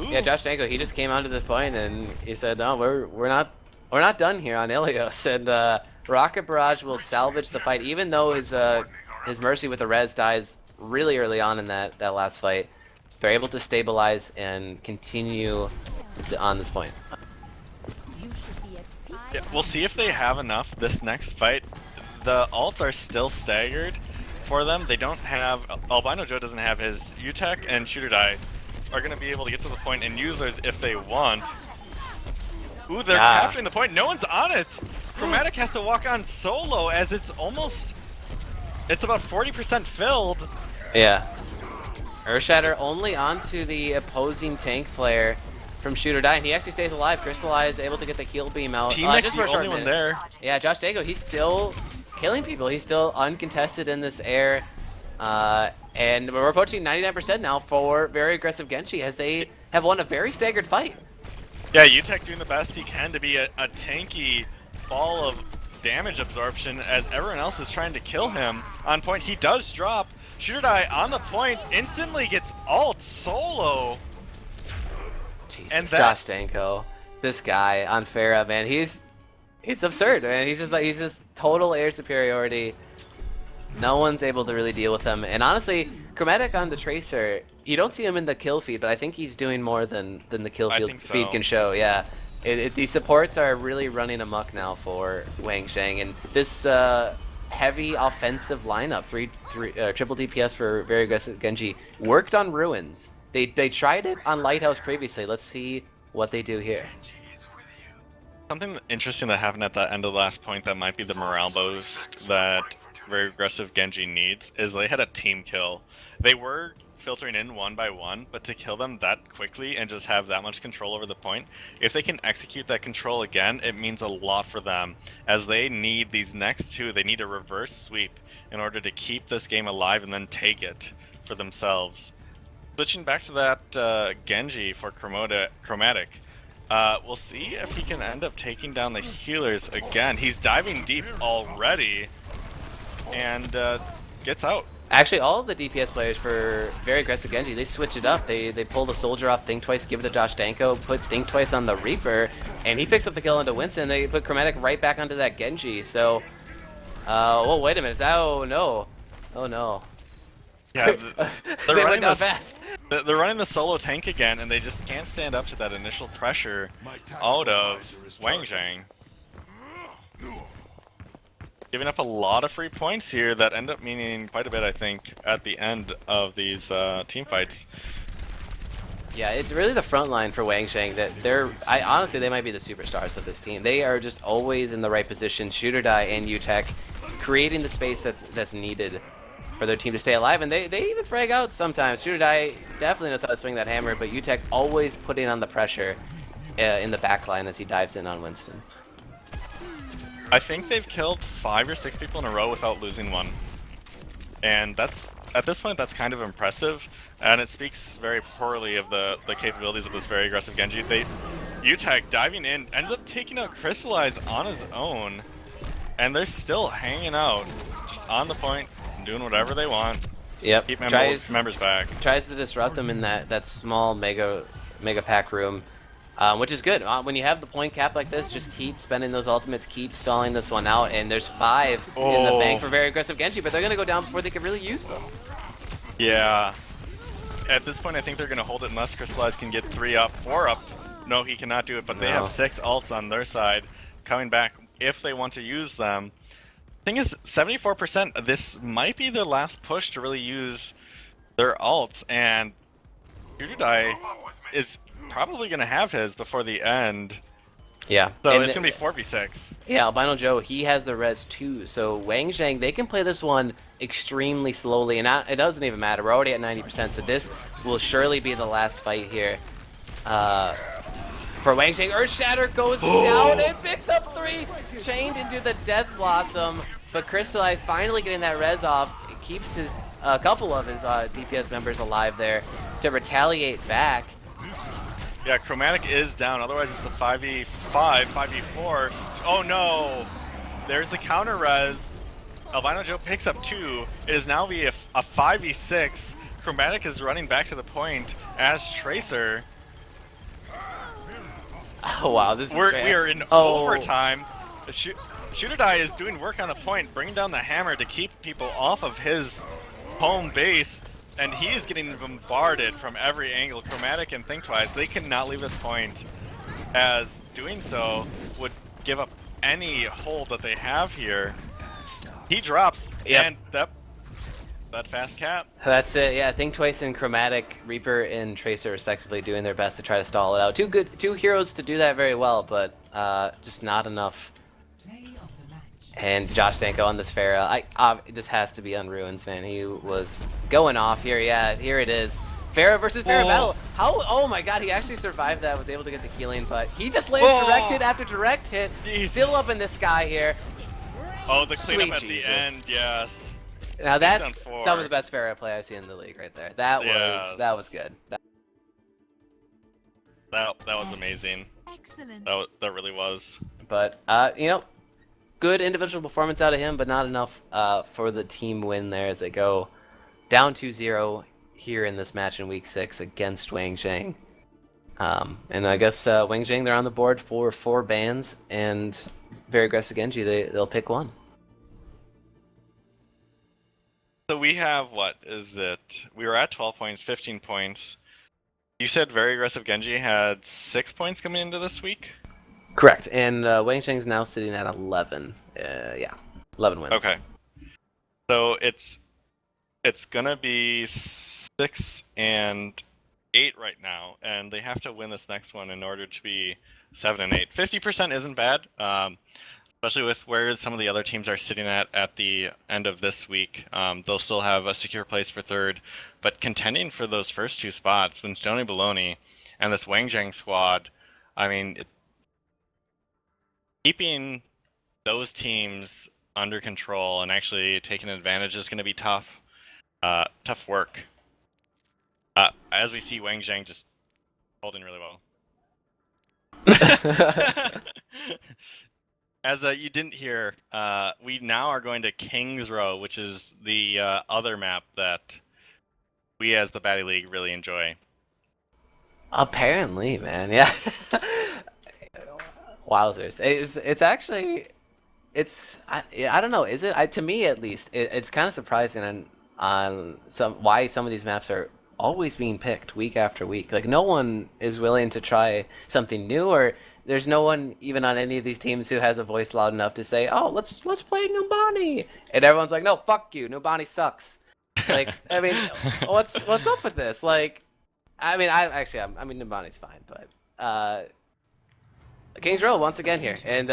yeah, Josh Danko, he just came onto this point and he said, "No, we're not done here on Ilios." And Rocket Barrage will salvage the fight, even though his Mercy with the res dies really early on in that last fight. They're able to stabilize and continue on this point. Yeah, we'll see if they have enough this next fight. The ults are still staggered for them. They don't have... Albino Joe doesn't have his Utek, and Shooter Die are going to be able to get to the point and use theirs if they want. Ooh, they're capturing the point. No one's on it! Chromatic has to walk on solo as it's almost... It's about 40% filled. Yeah. Earthshatter only onto the opposing tank player from Shooter Die, and he actually stays alive. Crystallize able to get the heal beam out. Teammate Just the for a short only one minute. there. Yeah, Josh Dango, he's still killing people. He's still uncontested in this air. And we're approaching 99% now for very aggressive Genji as they have won a very staggered fight. Yeah, UTech doing the best he can to be a tanky ball of damage absorption as everyone else is trying to kill him. On point, he does drop. Shooter Die on the point, instantly gets ult solo. Jesus, And Josh Danko, this guy on Pharah, man, it's absurd, man. He's just total air superiority. No one's able to really deal with him. And honestly, Chromatic on the Tracer, you don't see him in the kill feed, but I think he's doing more than the kill feed can show. Yeah, these supports are really running amok now for Wangjiang, and this heavy offensive lineup, triple DPS for very aggressive Genji, worked on Ruins. They tried it on Lighthouse previously. Let's see what they do here. Something interesting that happened at the end of the last point that might be the morale boost that very aggressive Genji needs is they had a team kill. They were filtering in one by one, but to kill them that quickly and just have that much control over the point, if they can execute that control again, it means a lot for them, as they need these next two, they need a reverse sweep in order to keep this game alive and then take it for themselves. Switching back to that Genji for Chromatic, we'll see if he can end up taking down the healers again. He's diving deep already and gets out. Actually, all of the DPS players for very aggressive Genji, they switch it up. They pull the soldier off Think Twice, give it to Josh Danko, put Think Twice on the Reaper, and he picks up the kill onto Winston. They put Chromatic right back onto that Genji. So, well, wait a minute. Oh no, oh no. Yeah, they went down fast. They're running the solo tank again, and they just can't stand up to that initial pressure out of Wangjiang. Giving up a lot of free points here that end up meaning quite a bit, I think, at the end of these team fights. Yeah, it's really the front line for Wangjiang that honestly, they might be the superstars of this team. They are just always in the right position, Shooter Die and UTech, creating the space that's needed for their team to stay alive, and they even frag out sometimes. Shooter Die definitely knows how to swing that hammer, but UTech always putting on the pressure in the back line as he dives in on Winston. I think they've killed 5 or 6 people in a row without losing one. And that's, at this point, that's kind of impressive, and it speaks very poorly of the capabilities of this very aggressive Genji. UTech diving in, ends up taking out Crystallize on his own, and they're still hanging out, just on the point, doing whatever they want. Yep. Keep members back. Tries to disrupt them in that small mega pack room. Which is good. When you have the point cap like this, just keep spending those ultimates, keep stalling this one out, and there's 5 in the bank for very aggressive Genji, but they're going to go down before they can really use them. Yeah. At this point, I think they're going to hold it unless Crystallize can get 3 up, 4 up. No, he cannot do it, but they have 6 ults on their side coming back if they want to use them. The thing is, 74%, this might be their last push to really use their ults, and Shooter Die is probably going to have his before the end. Yeah. So it's going to be 4v6. Yeah, Albino Joe, he has the res too. So Wangjiang, they can play this one extremely slowly, and it doesn't even matter. We're already at 90%, so this will surely be the last fight here. For Wangjiang, Earthshatter goes down and picks up 3, chained into the Death Blossom, but Crystallize finally getting that res off. It keeps a couple of his DPS members alive there to retaliate back. Yeah, Chromatic is down, otherwise it's a 5v5, 5v4. Oh no! There's the counter res. Albino Joe picks up 2. It is now a 5v6. Chromatic is running back to the point as Tracer. Oh wow, this is we are in overtime. Shooter Die is doing work on the point, bringing down the hammer to keep people off of his home base. And he is getting bombarded from every angle. Chromatic and Think Twice, they cannot leave this point, as doing so would give up any hold that they have here. He drops, and that fast cap. That's it, yeah. Think Twice and Chromatic, Reaper and Tracer respectively doing their best to try to stall it out. Two heroes to do that very well, but just not enough. And Josh Danko on this Pharah. This has to be on Ruins, man. He was going off here. Yeah, here it is. Pharah versus Pharah battle. How? Oh my god, he actually survived that, was able to get the healing, but he just lands direct hit after direct hit. Still up in the sky here. Oh, the cleanup Sweet at Jesus. the end, yes. Now that's some of the best Pharah play I've seen in the league right there. That was good. That was amazing. Excellent. That really was. But you know, good individual performance out of him, but not enough for the team win there as they go down 2-0 here in this match in week 6 against Wangjiang. And I guess Wangjiang, they're on the board for 4 bans, and very aggressive Genji, they'll pick one. So we have, what is it? We were at 12 points, 15 points. You said very aggressive Genji had 6 points coming into this week? Correct, and Wangjiang's now sitting at 11. Yeah, 11 wins. Okay. So it's gonna be 6 and 8 right now, and they have to win this next one in order to be 7 and 8. 50% isn't bad, especially with where some of the other teams are sitting at the end of this week. They'll still have a secure place for 3rd, but contending for those first 2 spots, when Stony Baloney and this Wangjiang squad, I mean, keeping those teams under control and actually taking advantage is going to be tough. Tough work. As we see Wangjiang just holding really well. As you didn't hear, we now are going to King's Row, which is the other map that we as the Batty League really enjoy. Apparently, man, yeah. Wowzers! It's actually, I don't know. Is it? To me, at least, it's kind of surprising on why some of these maps are always being picked week after week. Like, no one is willing to try something new, or there's no one even on any of these teams who has a voice loud enough to say, "Oh, let's play Numbani," and everyone's like, "No, fuck you, Numbani sucks." Like, I mean, what's up with this? Like, I mean, Numbani's fine, but King's Row once again here, and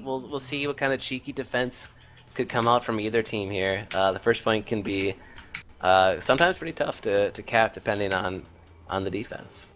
we'll see what kind of cheeky defense could come out from either team here. The first point can be sometimes pretty tough to cap depending on the defense.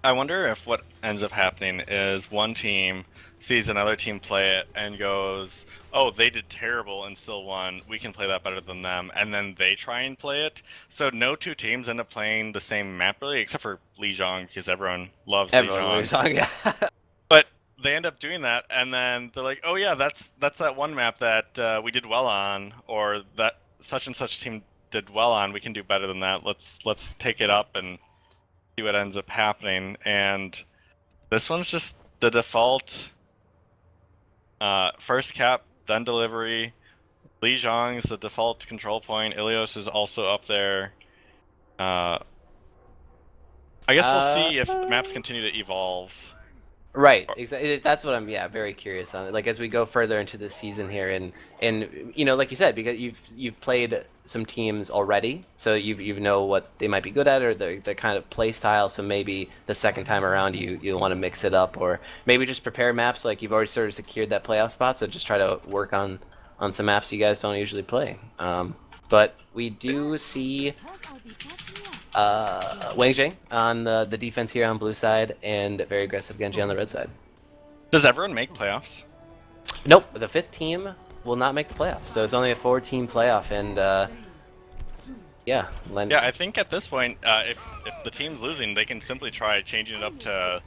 I wonder if what ends up happening is one team sees another team play it and goes, "Oh, they did terrible and still won. We can play that better than them," and then they try and play it. So no 2 teams end up playing the same map really, except for Wangjiang, because everyone loves Wangjiang. Yeah. But they end up doing that, and then they're like, "Oh yeah, that's that one map that we did well on, or that such and such team did well on. We can do better than that. Let's take it up and see what ends up happening." And this one's just the default. First cap, then delivery. Wangjiang is the default control point. Ilios is also up there. I guess we'll see if the maps continue to evolve. Right, exactly. That's what I'm very curious on. Like, as we go further into the season here, and you know, like you said, because you've played some teams already, so you know what they might be good at, or their kind of play style. So maybe the second time around you want to mix it up, or maybe just prepare maps like you've already sort of secured that playoff spot. So just try to work on some maps you guys don't usually play. But we do see Wangjiang on the defense here on blue side, and very aggressive Genji on the red side. Does everyone make playoffs? Nope, the 5th team will not make the playoffs, so it's only a 4-team playoff, and yeah. Yeah, I think at this point, if the team's losing, they can simply try changing it up to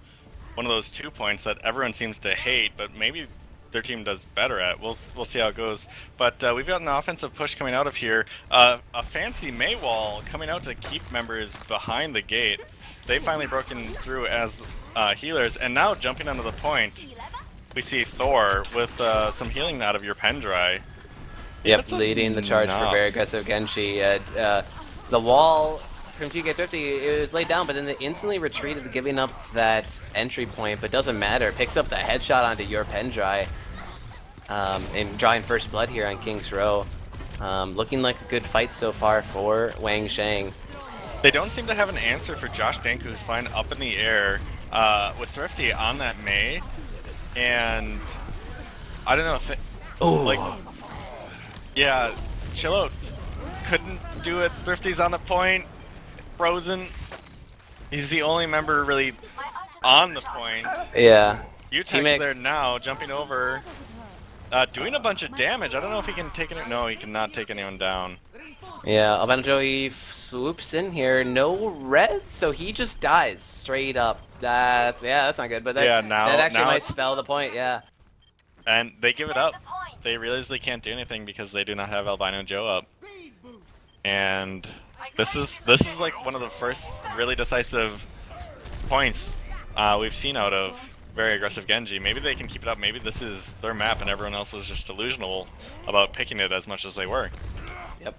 one of those 2 points that everyone seems to hate, but maybe their team does better at. We'll see how it goes. But we've got an offensive push coming out of here. A fancy Mei wall coming out to keep members behind the gate. They've finally broken through as healers, and now jumping onto the point, we see Thor with some healing out of your pen dry. Yep, leading the charge for very aggressive Genji. The wall from TK Thrifty is laid down, but then they instantly retreated, giving up that entry point, but doesn't matter. Picks up the headshot onto your pen dry, and drawing first blood here on King's Row. Looking like a good fight so far for Wangjiang. They don't seem to have an answer for Josh Dank, who's flying up in the air with Thrifty on that Mei, and I don't know if Oh, Like, yeah, chill out. Couldn't do it. Thrifty's on the point. Frozen. He's the only member really on the point. yeah. Utek's Teammate. there now, jumping over. Doing a bunch of damage. I don't know if he can take it. No, he cannot take anyone down. Yeah, Albino Joey swoops in here. No res, so he just dies straight up. That's not good. But that, Yeah, now- that actually now might it's- spell the point. Yeah. And they give it up. They realize they can't do anything because they do not have Albino Joe up. And this is like one of the first really decisive points we've seen out of very aggressive Genji. Maybe they can keep it up. Maybe this is their map and everyone else was just delusional about picking it as much as they were. Yep.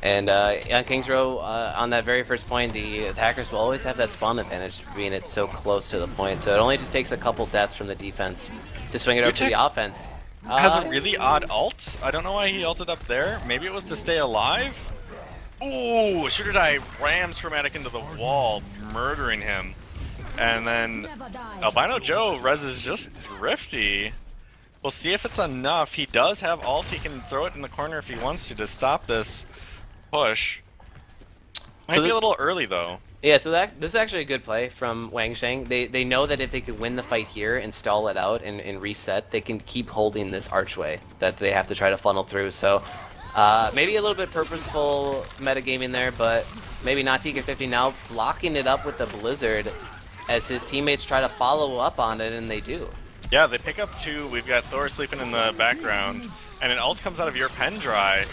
And on Kings Row, on that very first point, the attackers will always have that spawn advantage, being it so close to the point. So it only just takes a couple deaths from the defense to swing it over to the offense. Has a really odd ult. I don't know why he ulted up there. Maybe it was to stay alive? Ooh, Shooter Die rams Chromatic into the wall, murdering him. And then Albino Joe reses just thrifty. We'll see if it's enough. He does have ult. He can throw it in the corner if he wants to stop this push. Might So be a little early though. Yeah, so this is actually a good play from Wangjiang. They know that if they could win the fight here and stall it out and reset, they can keep holding this archway that they have to try to funnel through. So maybe a little bit purposeful metagaming there, but maybe not. TK50 now blocking it up with the Blizzard as his teammates try to follow up on it, and they do. Yeah, they pick up two. We've got Thor sleeping in the background, and an ult comes out of your pen dry.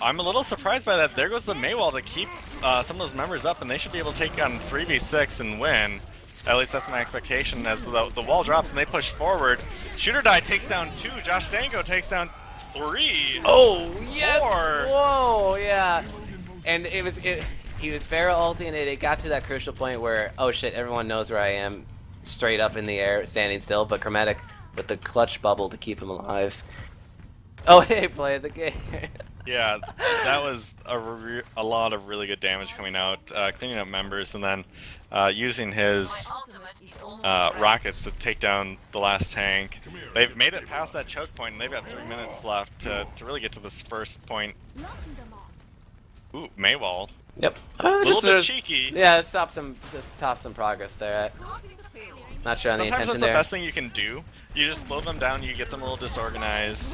I'm a little surprised by that. There goes the Maywall to keep some of those members up, and they should be able to take on 3v6 and win. At least that's my expectation as the wall drops and they push forward. Shooter Die takes down 2. Josh Dango takes down 3. Oh, yes! 4. Whoa, yeah. And he was Pharaoh ulting, and it got to that crucial point where, oh shit, everyone knows where I am, straight up in the air, standing still, but Chromatic with the clutch bubble to keep him alive. Oh, hey, play the game. Yeah, that was a lot of really good damage coming out, cleaning up members, and then using his rockets to take down the last tank. They've made it past that choke point, and they've got 3 minutes left to really get to this first point. Ooh, Maywall. Yep. A little bit cheeky. Yeah, stop some progress there. Not sure on the Sometimes that's intention the there. best thing you can do. You just slow them down, you get them a little disorganized.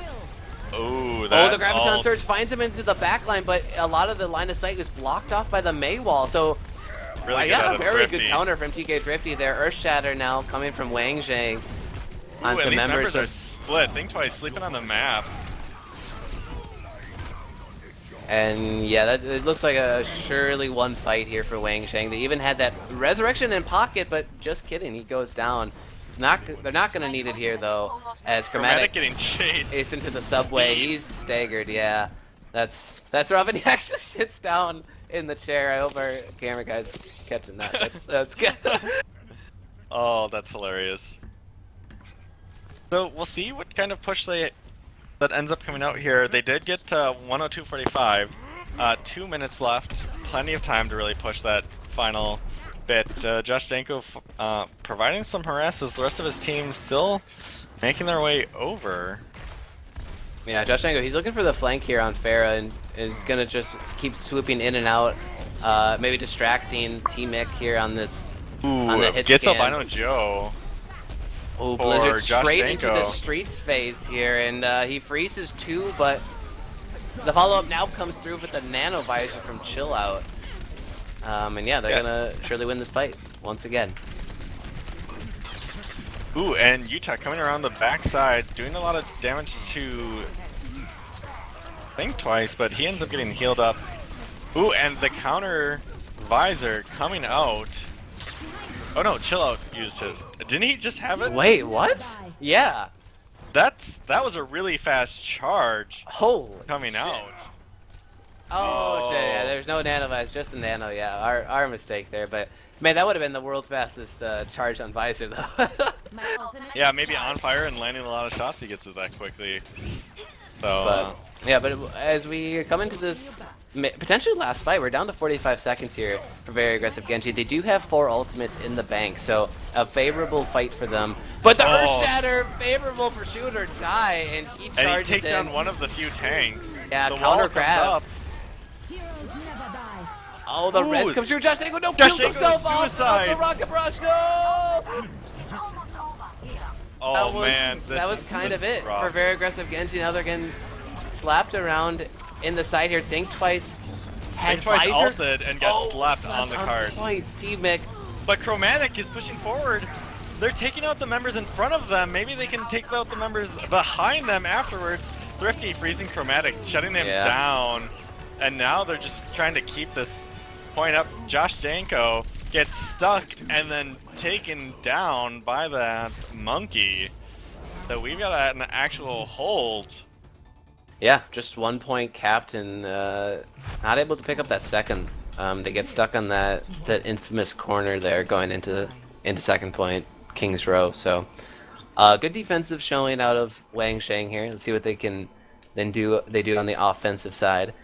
Oh, Oh, the Graviton Surge finds him into the back line, but a lot of the line of sight was blocked off by the Maywall, so really I good got out a of very Thrifty. good counter from TK Thrifty there. Earth Shatter now coming from Wangjiang Ooh, onto and these members are of... split. Think twice, sleeping on the map. And yeah, it looks like a surely one fight here for Wangjiang. They even had that resurrection in pocket, but just kidding, he goes down. They're not going to need it here though, as Chromatic Chromatic getting chased. is into the subway. He's staggered. Yeah, that's rough. And he actually sits down in the chair. I hope our camera guy's catching that. That's good. Oh, that's hilarious. So we'll see what kind of push that ends up coming out here. They did get 102.45. 2 minutes left. Plenty of time to really push that final bit. Josh Danko providing some harasses. The rest of his team still making their way over. Yeah, Josh Dango, he's looking for the flank here on Farah and is going to just keep swooping in and out, maybe distracting T-Mick here on this on the hit Gets scan. Albino Joe. Oh, for Blizzard Josh straight into Danko. the streets phase here, and he freezes 2, but the follow-up now comes through with the Nano Visor from Chill Out. And yeah, they're going to surely win this fight once again. Ooh, and Utah coming around the backside, doing a lot of damage to Think Twice, but he ends up getting healed up. Ooh, and the counter visor coming out. Oh no, Chill Out used his. Didn't he just have it? Wait, what? Yeah. That was a really fast charge Holy coming shit. out. Oh, shit, yeah, Oh. there's no Nano Visor, just a Nano, yeah. Our mistake there, but man, that would have been the world's fastest charge on Visor, though. Yeah, maybe on fire and landing a lot of shots he gets it that quickly. So, But yeah, but as we come into this potentially last fight. We're down to 45 seconds here for very aggressive Genji. They do have 4 ultimates in the bank, so a favorable fight for them. But the Earth Shatter, favorable for shoot or die, and he charges and he takes in. down one of the few tanks. Yeah, the counter wall grab. comes up. Oh, the res comes through. Josh Danko, no, Josh kills Danko himself off suicide. the rocket brush. No! Oh man, that was kind of it rough. for very aggressive Genji. Now they're getting slapped around in the side here. Think Twice had Think Twice visor. ulted and got slapped on the card. Point. C-Mick. But Chromatic is pushing forward. They're taking out the members in front of them. Maybe they can take out the members behind them afterwards. Thrifty freezing Chromatic, shutting him down. And now they're just trying to keep this point up. Josh Danko gets stuck and then taken down by that monkey. So we've got an actual hold. Yeah, just 1 point capped and not able to pick up that second. They get stuck on that infamous corner there going into second point, King's Row. So good defensive showing out of Wangjiang here. Let's see what they can then do on the offensive side.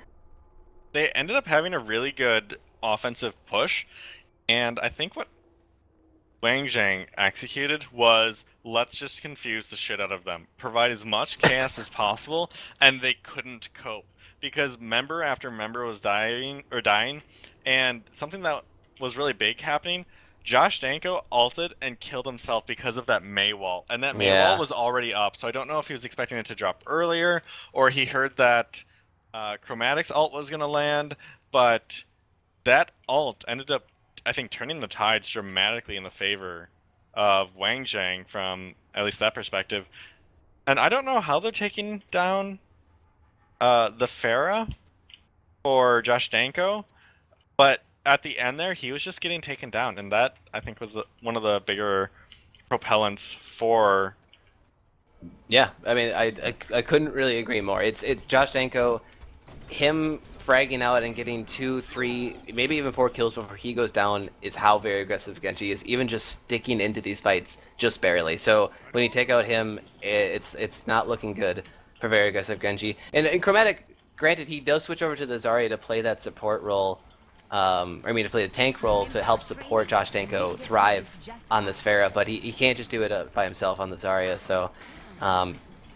They ended up having a really good offensive push, and I think what Wangjiang executed was, let's just confuse the shit out of them, provide as much chaos as possible, and they couldn't cope because member after member was dying, and something that was really big happening. Josh Danko ulted and killed himself because of that Mei wall, and that Mei wall was already up, so I don't know if he was expecting it to drop earlier or he heard that Chromatic's ult was going to land, but that ult ended up, I think, turning the tides dramatically in the favor of Wangjiang from at least that perspective. And I don't know how they're taking down the Pharah for Josh Danko, but at the end there, he was just getting taken down, and that, I think, was one of the bigger propellants for... Yeah, I mean, I couldn't really agree more. It's Josh Danko, him fragging out and getting 2, 3, maybe even 4 kills before he goes down is how very aggressive Genji is, even just sticking into these fights just barely. So when you take out him, it's not looking good for very aggressive Genji. And Chromatic, granted, he does switch over to the Zarya to play that support role, to play the tank role to help support Josh Danko thrive on this Pharah, but he can't just do it by himself on the Zarya. So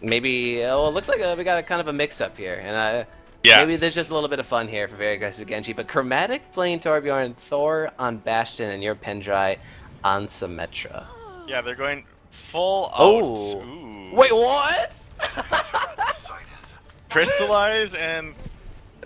maybe, it looks like we got a kind of a mix-up here, and maybe there's just a little bit of fun here for very aggressive Genji. But Chromatic playing Torbjorn, Thor on Bastion, and your Pendrai on Symmetra. Yeah, they're going full out. Oh! Ooh. Wait, what? Crystallize and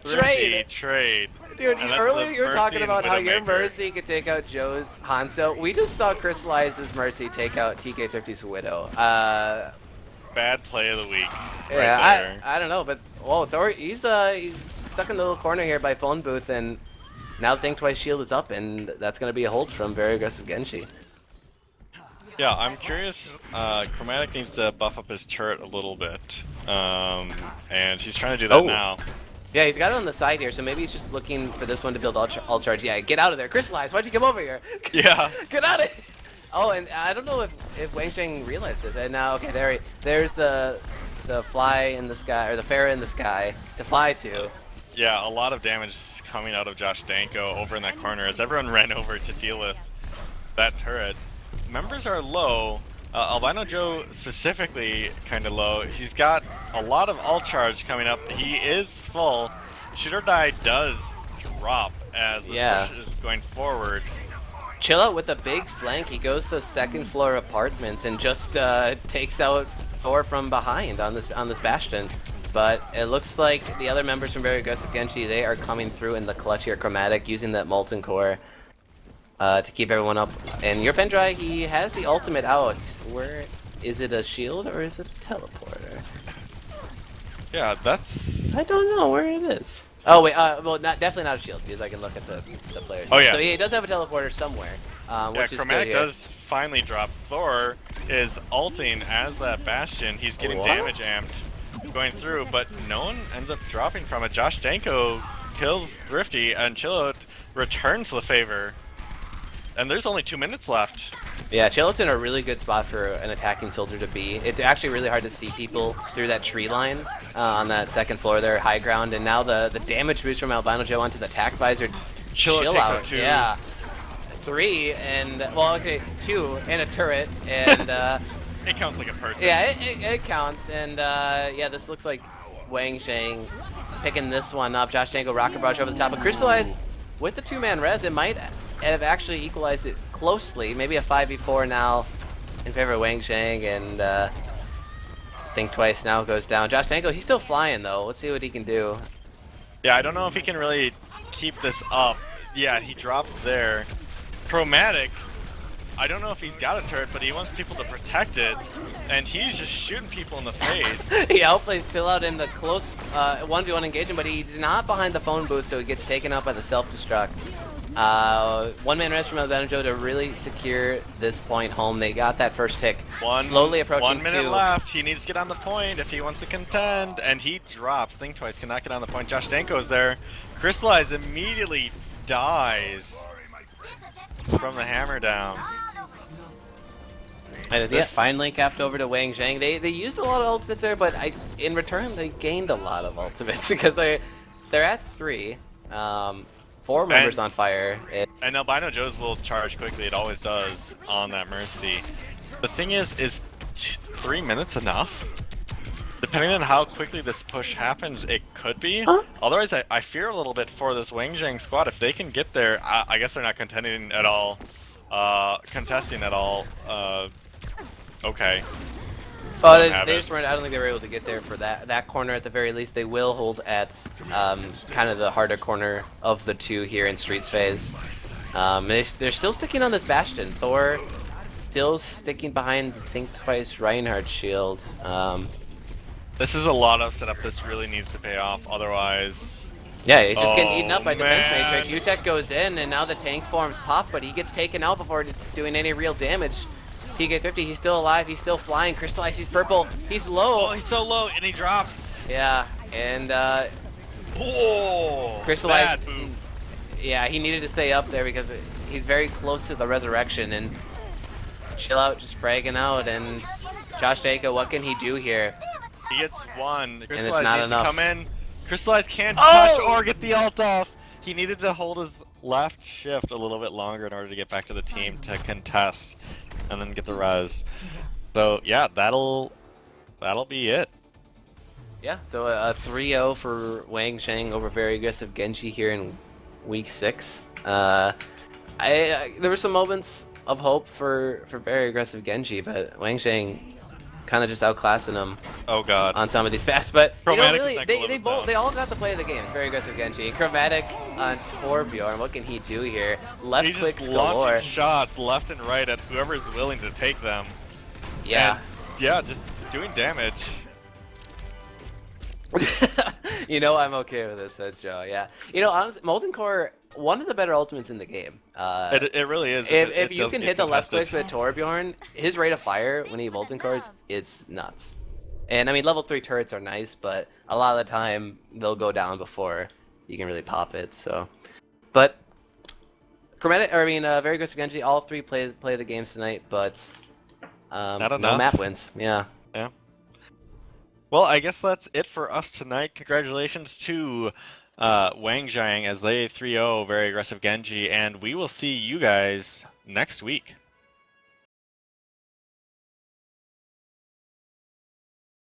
trade. Dude, And earlier you were talking about how your Widowmaker. Mercy could take out Joe's Hanzo. We just saw Crystallize's Mercy take out TK50's Widow. Bad play of the week. Yeah, Right there. I don't know, but whoa, Thor, he's stuck in the little corner here by phone booth, and now Think Twice shield is up, and that's gonna be a hold from very aggressive Genji. Yeah, I'm curious. Chromatic needs to buff up his turret a little bit, and he's trying to do that now. Yeah, he's got it on the side here, so maybe he's just looking for this one to build all charge. Yeah, get out of there, Crystallize. Why'd you come over here? Yeah. Get out of here. Oh, and I don't know if Wangjiang realized this. And now, okay, there's the fly in the sky, or the Pharah in the sky to fly to. Yeah, a lot of damage coming out of Josh Danko over in that corner as everyone ran over to deal with that turret. Members are low. Albino Joe specifically kind of low. He's got a lot of ult charge coming up. He is full. Shoot or Die does drop as this push is going forward. Chill out with a big flank. He goes to second floor apartments and just takes out Thor from behind on this Bastion. But it looks like the other members from very aggressive Genji, they are coming through in the clutch here. Chromatic using that Molten Core to keep everyone up. And your Pendrai, he has the ultimate out. Where is it, a shield or is it a teleporter? Yeah, that's... I don't know where it is. Oh wait, well, definitely not a shield because I can look at the players. Oh yeah. So he does have a teleporter somewhere, which is Chromatic good here. does finally drop. Thor is ulting as that Bastion. He's getting damage amped going through, but no one ends up dropping from it. Josh Danko kills Thrifty, and Chillout returns the favor. And there's only 2 minutes left. Yeah, Chillot's in a really good spot for an attacking soldier to be. It's actually really hard to see people through that tree line on that second floor there, high ground, and now the damage boost from Albino Joe onto the attack visor. Chillot Chill takes out, out 2. yeah. 3 and well, okay, 2 and a turret, and it counts like a person. yeah, it counts, and yeah, this looks like Wangjiang picking this one up. Josh Dango rocket barrage over the top, but Crystallize with the 2-man res, it might have actually equalized it closely. Maybe a 5v4 now in favor of Wangjiang, and Think Twice now goes down. Josh Dango, he's still flying though. Let's see what he can do. Yeah, I don't know if he can really keep this up. Yeah, he drops there. Chromatic, I don't know if he's got a turret, but he wants people to protect it, and he's just shooting people in the face. He outplays Chill Out in the close 1v1 engagement, but he's not behind the phone booth, so he gets taken out by the self-destruct. 1-man res from Albino Joe to really secure this point home. They got that first tick. Slowly approaching 1 minute 2. left. He needs to get on the point if he wants to contend, and he drops. Think Twice cannot get on the point. Josh Danko is there. Crystallize immediately dies from the hammer down. And yeah, finally capped over to Wangjiang. They used a lot of ultimates there, but in return they gained a lot of ultimates because they're at 3. 4 members on fire. And Albino Joe's will charge quickly. It always does on that Mercy. The thing is 3 minutes enough? Depending on how quickly this push happens, it could be. Otherwise, I fear a little bit for this Wangjiang squad. If they can get there, I guess they're not contending at all. Contesting at all. Okay. Oh, they just weren't. I don't think they were able to get there for that corner at the very least. They will hold at kind of the harder corner of the 2 here in Streets phase. They're still sticking on this Bastion. Thor still sticking behind the Think Twice Reinhardt shield. This is a lot of setup. This really needs to pay off. Otherwise, yeah, he's just getting eaten up by Defense Matrix. UTech goes in, and now the tank forms pop, but he gets taken out before doing any real damage. TK50, he's still alive, he's still flying. Crystallize, he's purple, he's low. Oh, he's so low, and he drops. Yeah, and oh, Crystallize, yeah, he needed to stay up there because he's very close to the resurrection, and Chill Out just fragging out, and Josh Dacre, what can he do here? He gets 1. And it's not enough. To come in. Crystallize can't touch or get the ult off. He needed to hold his left shift a little bit longer in order to get back to the team to contest and then get the res. So yeah, that'll be it. Yeah, so a 3-0 for Wangjiang over very aggressive Genji here in week 6. There were some moments of hope for very aggressive Genji, but Wangjiang kind of just outclassing them. Oh god. On some of these fast, but you know, Chromatic really, they all got to play the game. Very aggressive Genji. Chromatic on Torbjorn. What can he do here? Left clicks galore. Launching shots left and right at whoever's willing to take them. Yeah. And, yeah, just doing damage. You know I'm okay with this, says Joe. Yeah. You know, honestly, Molten Core, one of the better ultimates in the game. It really is. If you can hit the left clicks with Torbjorn, his rate of fire when he Molten Cores, it's nuts. And I mean, level 3 turrets are nice, but a lot of the time they'll go down before you can really pop it. So, but Chromatic, or I mean, very aggressive Genji. All 3 play the games tonight, but not enough. No map wins. Yeah. Yeah. Well, I guess that's it for us tonight. Congratulations to Wangjiang as they 3-0 very aggressive Genji, and we will see you guys next week.